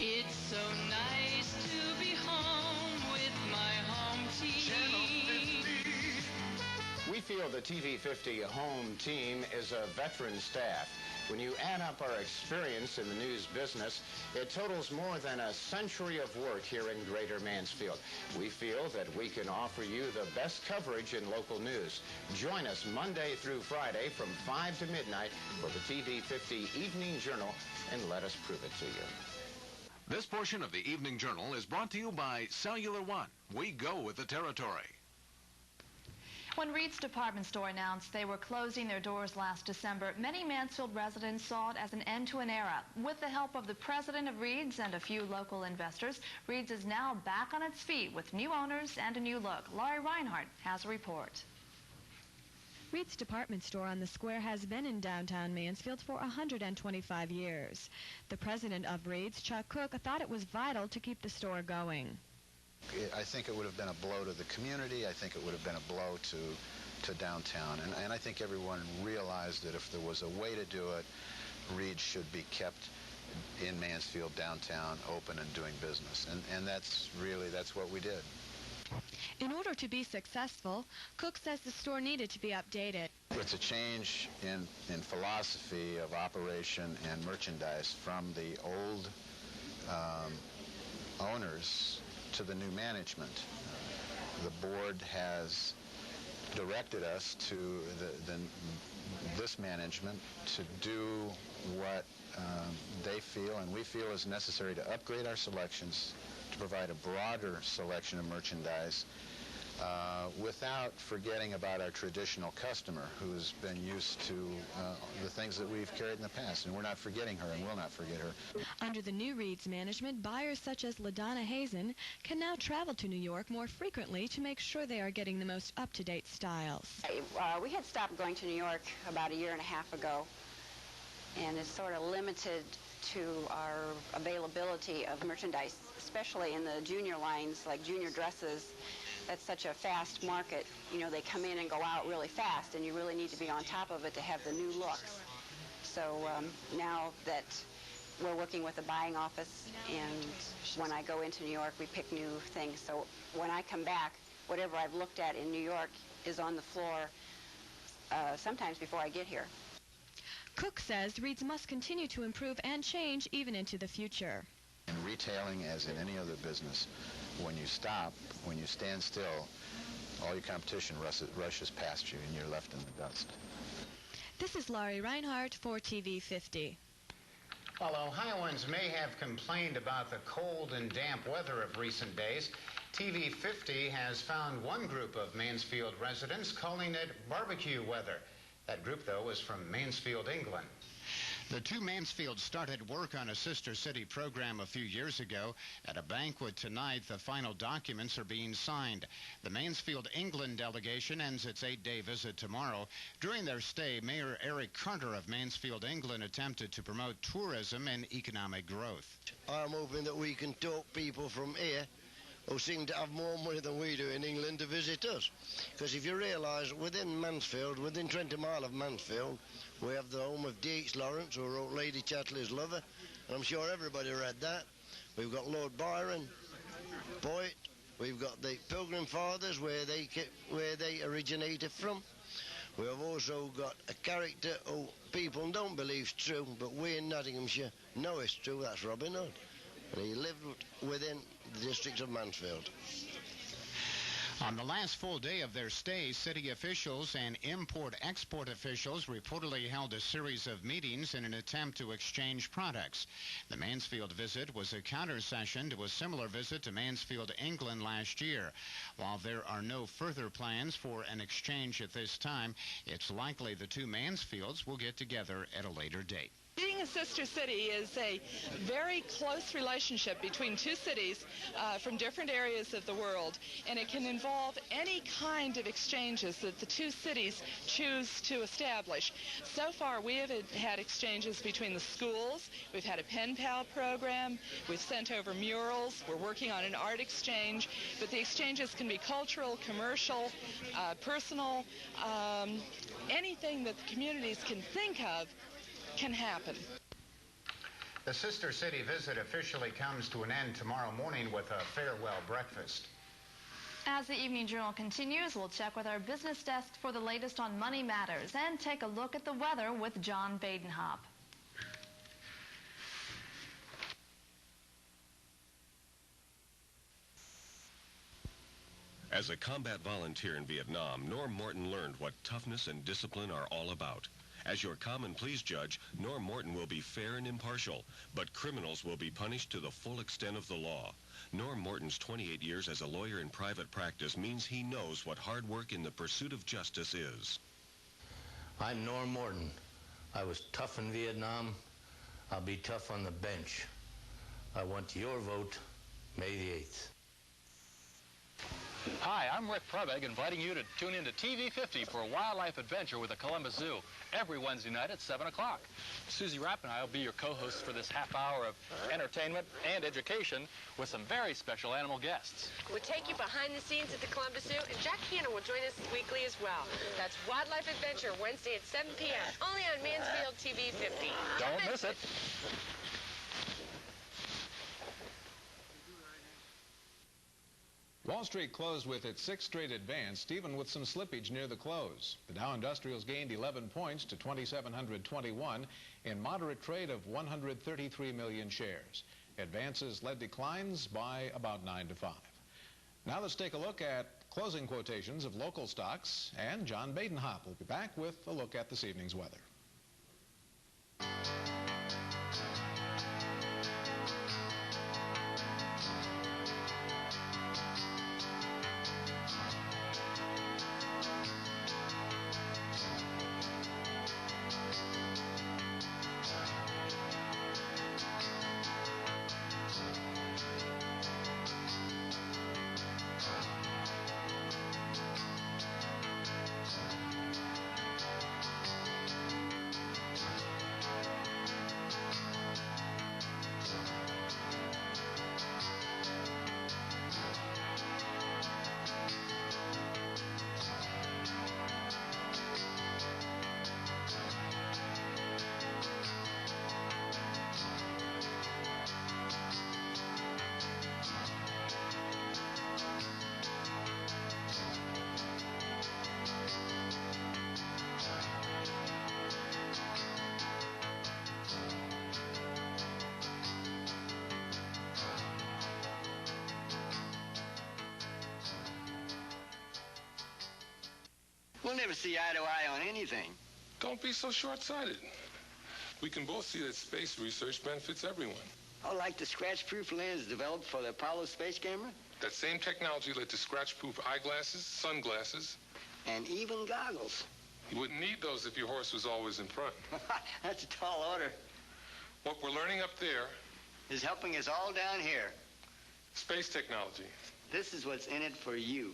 It's so nice to be home with my home team. We feel the TV 50 home team is a veteran staff. When you add up our experience in the news business, it totals more than a century of work here in Greater Mansfield. We feel that we can offer you the best coverage in local news. Join us Monday through Friday from 5 to midnight for the TV 50 Evening Journal, and let us prove it to you. This portion of the Evening Journal is brought to you by Cellular One. We go with the territory. When Reed's department store announced they were closing their doors last December, many Mansfield residents saw it as an end to an era. With the help of the president of Reed's and a few local investors, Reed's is now back on its feet with new owners and a new look. Laurie Reinhardt has a report. Reed's department store on the square has been in downtown Mansfield for 125 years. The president of Reed's, Chuck Cook, thought it was vital to keep the store going. I think it would have been a blow to the community. I think it would have been a blow to downtown. And I think everyone realized that if there was a way to do it, Reed's should be kept in Mansfield downtown, open and doing business. And that's what we did. In order to be successful, Cook says the store needed to be updated. It's a change in philosophy of operation and merchandise from the old owners to the new management. The board has directed us to this management to do what they feel and we feel is necessary to upgrade our selections, to provide a broader selection of merchandise without forgetting about our traditional customer who's been used to the things that we've carried in the past. And we're not forgetting her and will not forget her. Under the new Reed's management, buyers such as LaDonna Hazen can now travel to New York more frequently to make sure they are getting the most up-to-date styles. We had stopped going to New York about a year and a half ago, and it's sort of limited to our availability of merchandise, especially in the junior lines, like junior dresses. That's such a fast market. You know, they come in and go out really fast, and you really need to be on top of it to have the new looks. So now that we're working with the buying office, and when I go into New York, we pick new things. So when I come back, whatever I've looked at in New York is on the floor sometimes before I get here. Cook says Reed's must continue to improve and change even into the future. In retailing, as in any other business, when you stop, when you stand still, all your competition rushes past you and you're left in the dust. This is Laurie Reinhardt for TV 50. While Ohioans may have complained about the cold and damp weather of recent days, TV 50 has found one group of Mansfield residents calling it barbecue weather. That group, though, is from Mansfield, England. The two Mansfields started work on a sister city program a few years ago. At a banquet tonight, the final documents are being signed. The Mansfield, England delegation ends its 8-day visit tomorrow. During their stay, Mayor Eric Carter of Mansfield, England attempted to promote tourism and economic growth. I'm hoping that we can talk people from here who seem to have more money than we do in England to visit us. Because if you realise, within Mansfield, within 20 miles of Mansfield, we have the home of D.H. Lawrence, who wrote Lady Chatterley's Lover, and I'm sure everybody read that. We've got Lord Byron, poet. We've got the Pilgrim Fathers, where they originated from. We have also got a character who people don't believe is true, but we in Nottinghamshire know it's true. That's Robin Hood. And he lived within the district of Mansfield. On the last full day of their stay, city officials and import-export officials reportedly held a series of meetings in an attempt to exchange products. The Mansfield visit was a counter-session to a similar visit to Mansfield, England last year. While there are no further plans for an exchange at this time, it's likely the two Mansfields will get together at a later date. Being a sister city is a very close relationship between two cities from different areas of the world, and it can involve any kind of exchanges that the two cities choose to establish. So far, we have had exchanges between the schools. We've had a pen pal program. We've sent over murals. We're working on an art exchange, but the exchanges can be cultural, commercial, personal, anything that the communities can think of can happen. The Sister City visit officially comes to an end tomorrow morning with a farewell breakfast. As the Evening Journal continues, we'll check with our business desk for the latest on money matters and take a look at the weather with John Badenhop. As a combat volunteer in Vietnam, Norm Morton learned what toughness and discipline are all about. As your common pleas judge, Norm Morton will be fair and impartial, but criminals will be punished to the full extent of the law. Norm Morton's 28 years as a lawyer in private practice means he knows what hard work in the pursuit of justice is. I'm Norm Morton. I was tough in Vietnam. I'll be tough on the bench. I want your vote May the 8th. Hi, I'm Rick Preveg, inviting you to tune in to TV 50 for a wildlife adventure with the Columbus Zoo every Wednesday night at 7 o'clock. Susie Rapp and I will be your co-hosts for this half hour of entertainment and education with some very special animal guests. We'll take you behind the scenes at the Columbus Zoo, and Jack Hanna will join us weekly as well. That's Wildlife Adventure, Wednesday at 7 p.m., only on Mansfield TV 50. Don't miss it. Wall Street closed with its sixth straight advance, even with some slippage near the close. The Dow Industrials gained 11 points to 2,721 in moderate trade of 133 million shares. Advances led declines by about 9 to 5. Now let's take a look at closing quotations of local stocks, and John Badenhop will be back with a look at this evening's weather. We'll never see eye to eye on anything. Don't be so short-sighted. We can both see that space research benefits everyone. Oh, like the scratch-proof lens developed for the Apollo space camera? That same technology led to scratch-proof eyeglasses, sunglasses. And even goggles. You wouldn't need those if your horse was always in front. That's a tall order. What we're learning up there is helping us all down here. Space technology. This is what's in it for you.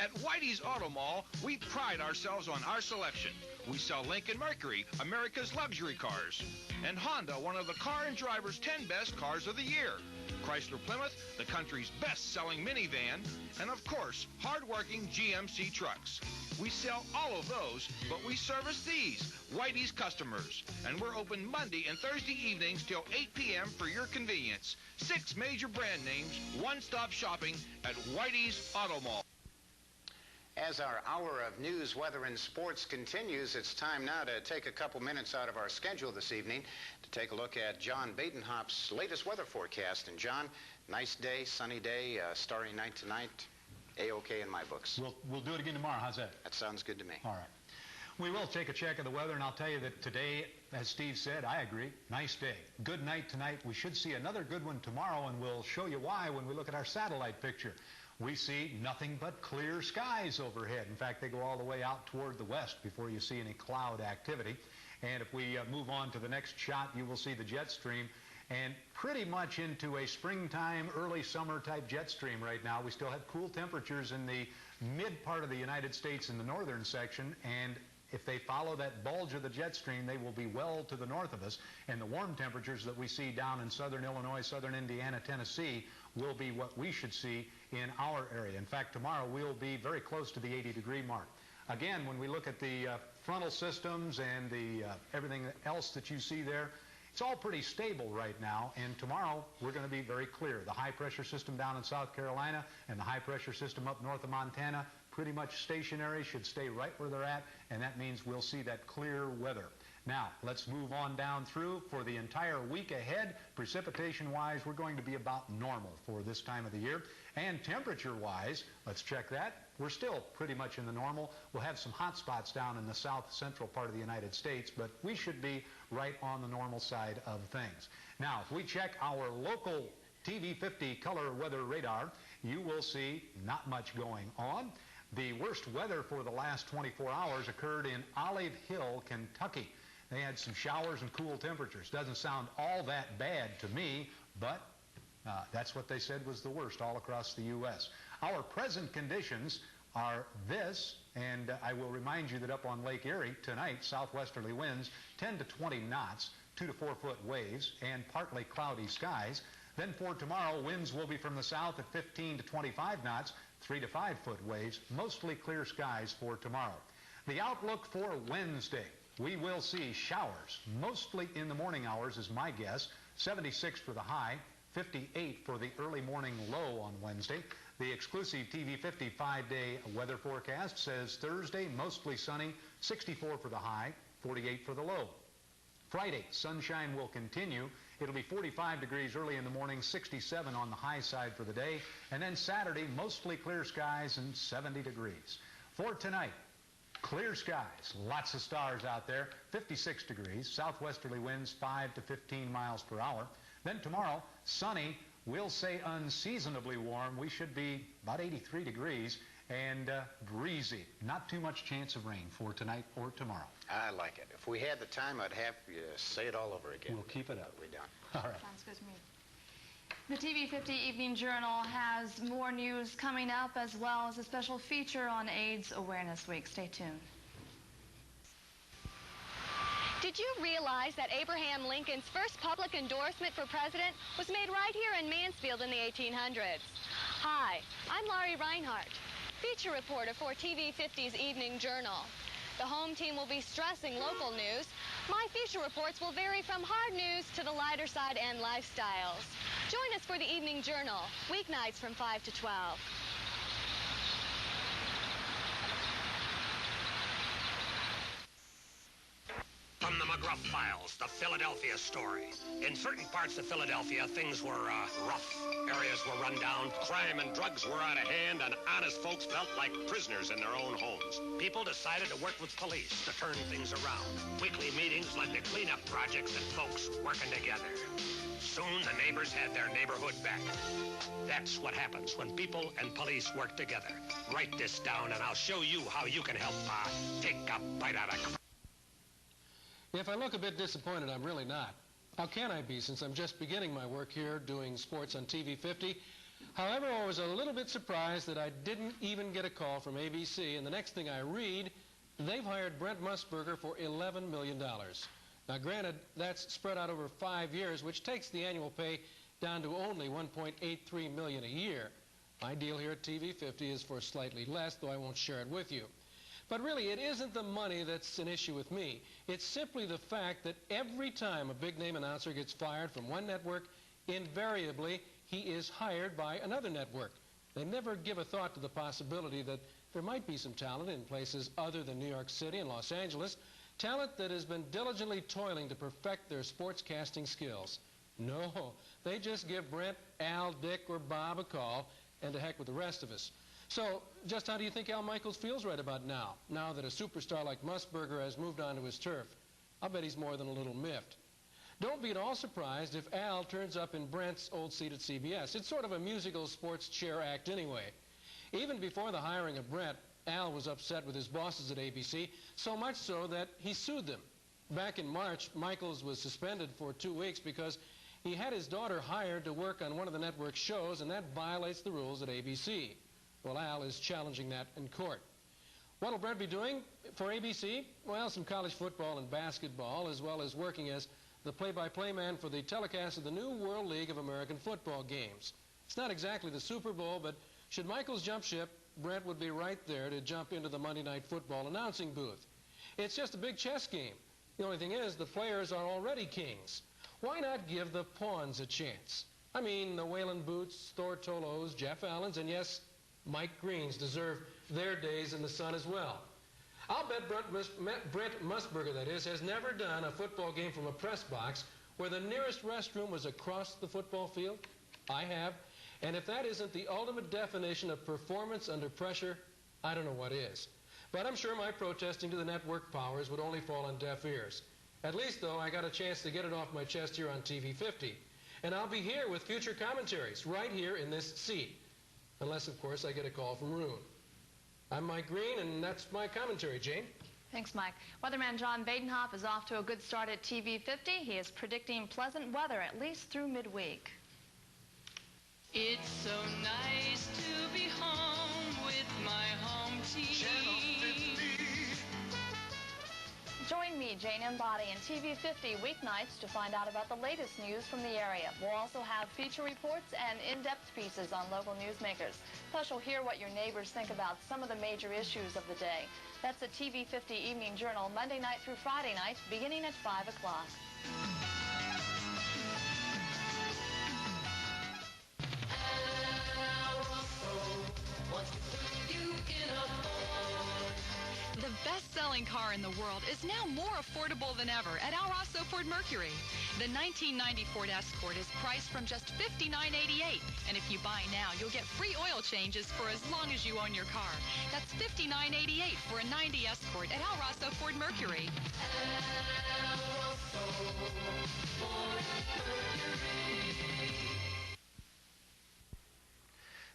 At Whitey's Auto Mall, we pride ourselves on our selection. We sell Lincoln Mercury, America's luxury cars, and Honda, one of the Car and Driver's 10 best cars of the year. Chrysler Plymouth, the country's best-selling minivan, and of course, hard-working GMC trucks. We sell all of those, but we service these, Whitey's customers. And we're open Monday and Thursday evenings till 8 p.m. for your convenience. 6 major brand names, one-stop shopping at Whitey's Auto Mall. As our hour of news, weather, and sports continues, it's time now to take a couple minutes out of our schedule this evening to take a look at John Badenhop's latest weather forecast. And John, nice day, sunny day, starry night tonight. A-OK in my books. We'll do it again tomorrow. How's that? That sounds good to me. All right. We will take a check of the weather, and I'll tell you that today, as Steve said, I agree, nice day. Good night tonight. We should see another good one tomorrow, and we'll show you why when we look at our satellite picture. We see nothing but clear skies overhead. In fact, they go all the way out toward the west before you see any cloud activity. And if we move on to the next shot, you will see the jet stream. And pretty much into a springtime, early summer type jet stream right now. We still have cool temperatures in the mid part of the United States in the northern section, and if they follow that bulge of the jet stream, they will be well to the north of us, and the warm temperatures that we see down in southern Illinois, southern Indiana, Tennessee will be what we should see in our area. In fact, tomorrow we'll be very close to the 80-degree mark. Again, when we look at the frontal systems and the everything else that you see there, it's all pretty stable right now, and tomorrow we're going to be very clear. The high-pressure system down in South Carolina and the high-pressure system up north of Montana, pretty much stationary, should stay right where they're at, and that means we'll see that clear weather. Now, let's move on down through. For the entire week ahead, precipitation-wise, we're going to be about normal for this time of the year. And temperature-wise, let's check that. We're still pretty much in the normal. We'll have some hot spots down in the south-central part of the United States, but we should be right on the normal side of things. Now, if we check our local TV 50 color weather radar, you will see not much going on. The worst weather for the last 24 hours occurred in Olive Hill, Kentucky. They had some showers and cool temperatures. Doesn't sound all that bad to me, but that's what they said was the worst all across the U.S. Our present conditions are this, and I will remind you that up on Lake Erie tonight, southwesterly winds 10 to 20 knots, 2 to 4 foot waves, and partly cloudy skies. Then for tomorrow, winds will be from the south at 15 to 25 knots, 3 to 5 foot waves, mostly clear skies for tomorrow. The outlook for Wednesday, we will see showers, mostly in the morning hours is my guess, 76 for the high, 58 for the early morning low on Wednesday. The exclusive TV 50 5-day weather forecast says Thursday, mostly sunny, 64 for the high, 48 for the low. Friday, sunshine will continue. It'll be 45 degrees early in the morning, 67 on the high side for the day. And then Saturday, mostly clear skies and 70 degrees. For tonight, clear skies, lots of stars out there, 56 degrees, southwesterly winds 5 to 15 miles per hour. Then tomorrow, sunny, we'll say unseasonably warm. We should be about 83 degrees and breezy. Not too much chance of rain for tonight or tomorrow. I like it. If we had the time, I'd have you say it all over again. We'll keep it up. We don't. All right. Sounds good to me. The TV 50 Evening Journal has more news coming up, as well as a special feature on AIDS Awareness Week. Stay tuned. Did you realize that Abraham Lincoln's first public endorsement for president was made right here in Mansfield in the 1800s? Hi, I'm Laurie Reinhardt, feature reporter for TV 50's Evening Journal. The home team will be stressing local news. My feature reports will vary from hard news to the lighter side and lifestyles. Join us for the Evening Journal, weeknights from 5 to 12. From the McGruff Files, the Philadelphia story. In certain parts of Philadelphia, things were rough. Areas were run down, crime and drugs were out of hand, and honest folks felt like prisoners in their own homes. People decided to work with police to turn things around. Weekly meetings led to cleanup projects and folks working together. Soon, the neighbors had their neighborhood back. That's what happens when people and police work together. Write this down, and I'll show you how you can help take a bite out of crime. If I look a bit disappointed, I'm really not. How can I be, since I'm just beginning my work here doing sports on TV 50? However, I was a little bit surprised that I didn't even get a call from ABC, and the next thing I read, they've hired Brent Musburger for $11 million. Now, granted, that's spread out over 5 years, which takes the annual pay down to only $1.83 million a year. My deal here at TV 50 is for slightly less, though I won't share it with you. But really, it isn't the money that's an issue with me. It's simply the fact that every time a big-name announcer gets fired from one network, invariably he is hired by another network. They never give a thought to the possibility that there might be some talent in places other than New York City and Los Angeles, talent that has been diligently toiling to perfect their sportscasting skills. No, they just give Brent, Al, Dick, or Bob a call, and to heck with the rest of us. So, just how do you think Al Michaels feels right about now that a superstar like Musburger has moved on to his turf? I'll bet he's more than a little miffed. Don't be at all surprised if Al turns up in Brent's old seat at CBS. It's sort of a musical sports chair act anyway. Even before the hiring of Brent, Al was upset with his bosses at ABC, so much so that he sued them. Back in March, Michaels was suspended for 2 weeks because he had his daughter hired to work on one of the network's shows, and that violates the rules at ABC. Well, Al is challenging that in court. What will Brent be doing for ABC? Well, some college football and basketball, as well as working as the play-by-play man for the telecast of the new World League of American Football games. It's not exactly the Super Bowl, but should Michaels jump ship, Brent would be right there to jump into the Monday Night Football announcing booth. It's just a big chess game. The only thing is, the players are already kings. Why not give the pawns a chance? I mean, the Waylon Boots, Thor Tolos, Jeff Allens, and yes, Mike Greens deserve their days in the sun as well. I'll bet Brent Musburger, that is, has never done a football game from a press box where the nearest restroom was across the football field. I have. And if that isn't the ultimate definition of performance under pressure, I don't know what is. But I'm sure my protesting to the network powers would only fall on deaf ears. At least, though, I got a chance to get it off my chest here on TV 50. And I'll be here with future commentaries, right here in this seat. Unless, of course, I get a call from Roone. I'm Mike Green, and that's my commentary, Jane. Thanks, Mike. Weatherman John Badenhoff is off to a good start at TV 50. He is predicting pleasant weather at least through midweek. It's so nice to be home with my home team. Join me, Jane Embody, in TV 50 weeknights to find out about the latest news from the area. We'll also have feature reports and in-depth pieces on local newsmakers. Plus, you'll hear what your neighbors think about some of the major issues of the day. That's the TV 50 Evening Journal, Monday night through Friday night, beginning at 5 o'clock. The best-selling car in the world is now more affordable than ever at Al Rosso Ford Mercury. The 1990 Ford Escort is priced from just $59.88, and if you buy now, you'll get free oil changes for as long as you own your car. That's $59.88 for a 90 Escort at Al Rosso Ford Mercury. Al Rosso Ford Mercury.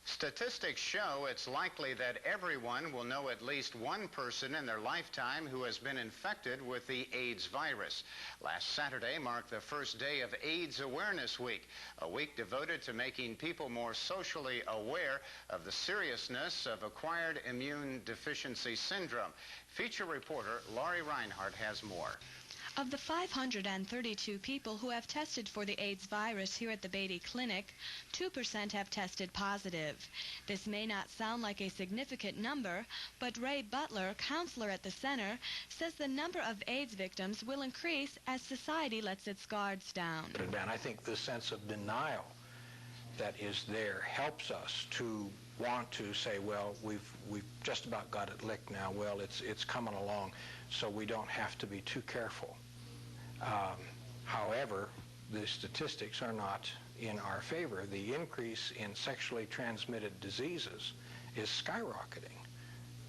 Statistics show it's likely that everyone will know at least one person in their lifetime who has been infected with the AIDS virus. Last Saturday marked the first day of AIDS Awareness Week, a week devoted to making people more socially aware of the seriousness of acquired immune deficiency syndrome. Feature reporter Laurie Reinhardt has more. Of the 532 people who have tested for the AIDS virus here at the Beatty Clinic, 2% have tested positive. This may not sound like a significant number, but Ray Butler, counselor at the center, says the number of AIDS victims will increase as society lets its guards down. And I think the sense of denial that is there helps us to want to say, well, we've just about got it licked now. Well, it's coming along, so we don't have to be too careful. However, the statistics are not in our favor. The increase in sexually transmitted diseases is skyrocketing.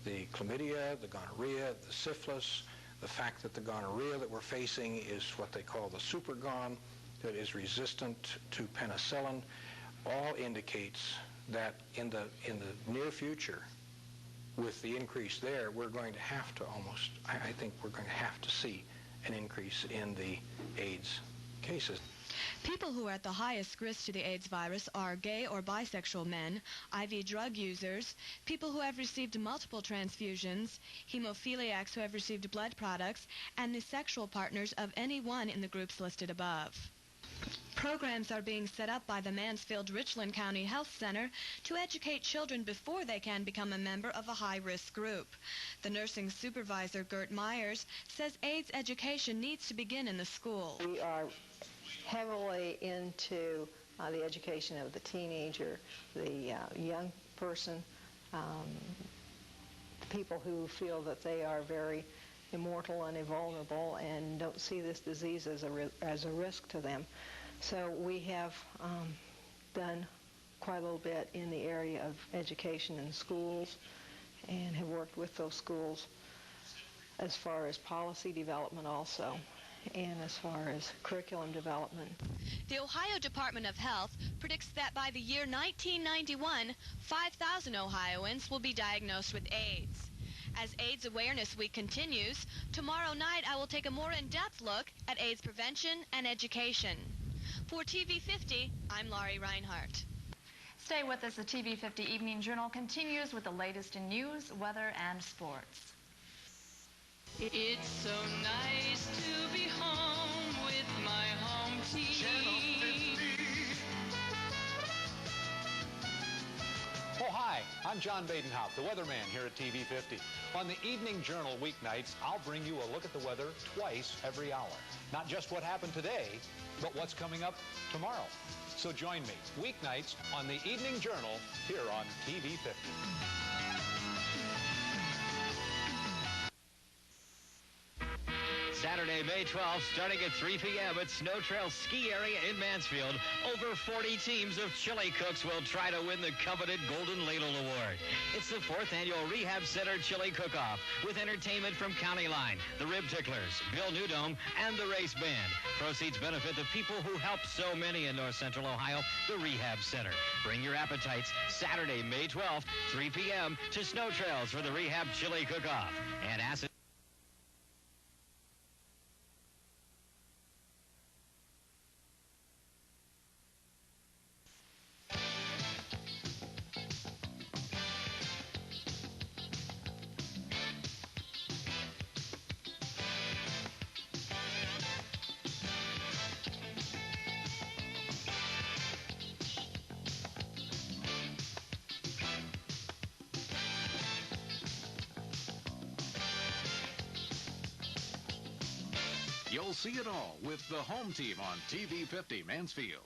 The chlamydia, the gonorrhea, the syphilis, the fact that the gonorrhea that we're facing is what they call the supergon, that is resistant to penicillin, all indicates that in the near future, with the increase there, we're going to have to I think we're going to have to see an increase in the AIDS cases. People who are at the highest risk to the AIDS virus are gay or bisexual men, IV drug users, people who have received multiple transfusions, hemophiliacs who have received blood products, and the sexual partners of anyone in the groups listed above. Programs are being set up by the Mansfield-Richland County Health Center to educate children before they can become a member of a high-risk group. The nursing supervisor, Gert Myers, says AIDS education needs to begin in the school. We are heavily into the education of the teenager, the young person, people who feel that they are very immortal and invulnerable and don't see this disease as a risk to them. So we have done quite a little bit in the area of education in schools and have worked with those schools as far as policy development also and as far as curriculum development. The Ohio Department of Health predicts that by the year 1991, 5,000 Ohioans will be diagnosed with AIDS. As AIDS Awareness Week continues, tomorrow night I will take a more in-depth look at AIDS prevention and education. For TV 50, I'm Laurie Reinhardt. Stay with us. The TV 50 Evening Journal continues with the latest in news, weather, and sports. It's so nice to be home with my home TV. Oh, hi, I'm John Badenhaupt, the weatherman here at TV 50. On the Evening Journal weeknights, I'll bring you a look at the weather twice every hour. Not just what happened today, but what's coming up tomorrow. So join me weeknights on the Evening Journal here on TV 50. Saturday, May 12th, starting at 3 p.m. at Snow Trail Ski Area in Mansfield, over 40 teams of chili cooks will try to win the coveted Golden Ladle Award. It's the 4th annual Rehab Center Chili Cook-Off with entertainment from County Line, the Rib Ticklers, Bill Newdome, and the Race Band. Proceeds benefit the people who help so many in North Central Ohio, the Rehab Center. Bring your appetites Saturday, May 12th, 3 p.m. to Snow Trails for the Rehab Chili Cook-Off. And acid. You'll see it all with the home team on TV 50 Mansfield.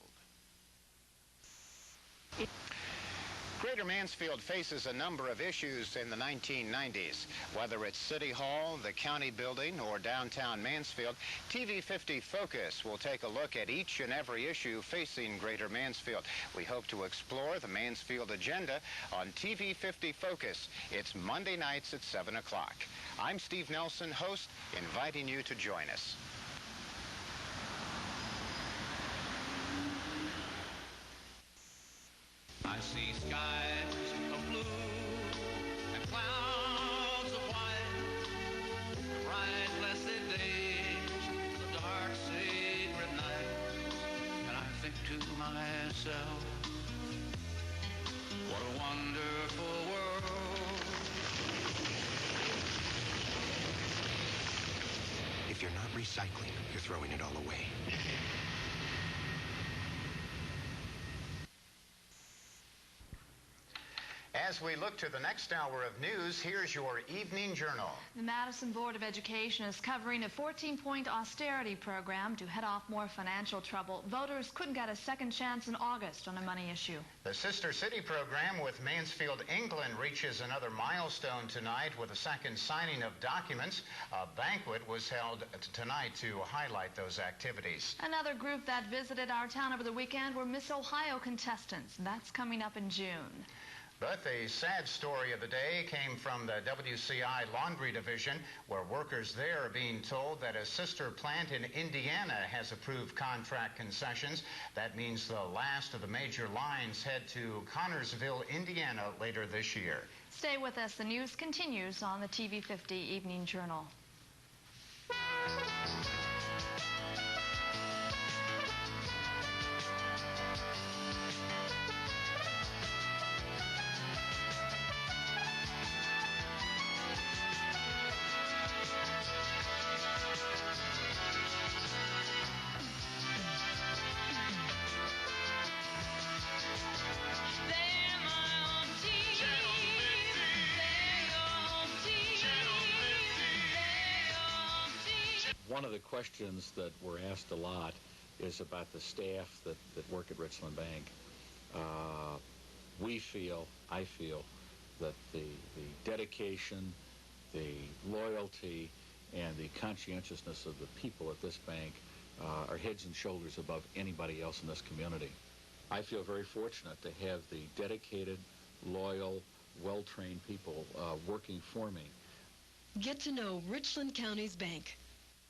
Greater Mansfield faces a number of issues in the 1990s. Whether it's City Hall, the county building, or downtown Mansfield, TV 50 Focus will take a look at each and every issue facing Greater Mansfield. We hope to explore the Mansfield agenda on TV 50 Focus. It's Monday nights at 7 o'clock. I'm Steve Nelson, host, inviting you to join us. I see skies of blue and clouds of white, the bright blessed days, the dark sacred night, and I think to myself, what a wonderful world. If you're not recycling, you're throwing it all away. As we look to the next hour of news, here's your Evening Journal. The Madison Board of Education is covering a 14-point austerity program to head off more financial trouble. Voters could get a second chance in August on a money issue. The Sister City program with Mansfield, England reaches another milestone tonight with a second signing of documents. A banquet was held tonight to highlight those activities. Another group that visited our town over the weekend were Miss Ohio contestants. That's coming up in June. But the sad story of the day came from the WCI Laundry Division, where workers there are being told that a sister plant in Indiana has approved contract concessions. That means the last of the major lines head to Connorsville, Indiana later this year. Stay with us. The news continues on the TV 50 Evening Journal. One of the questions that we're asked a lot is about the staff that work at Richland Bank. I feel that the dedication, the loyalty, and the conscientiousness of the people at this bank are heads and shoulders above anybody else in this community. I feel very fortunate to have the dedicated, loyal, well-trained people working for me. Get to know Richland County's bank.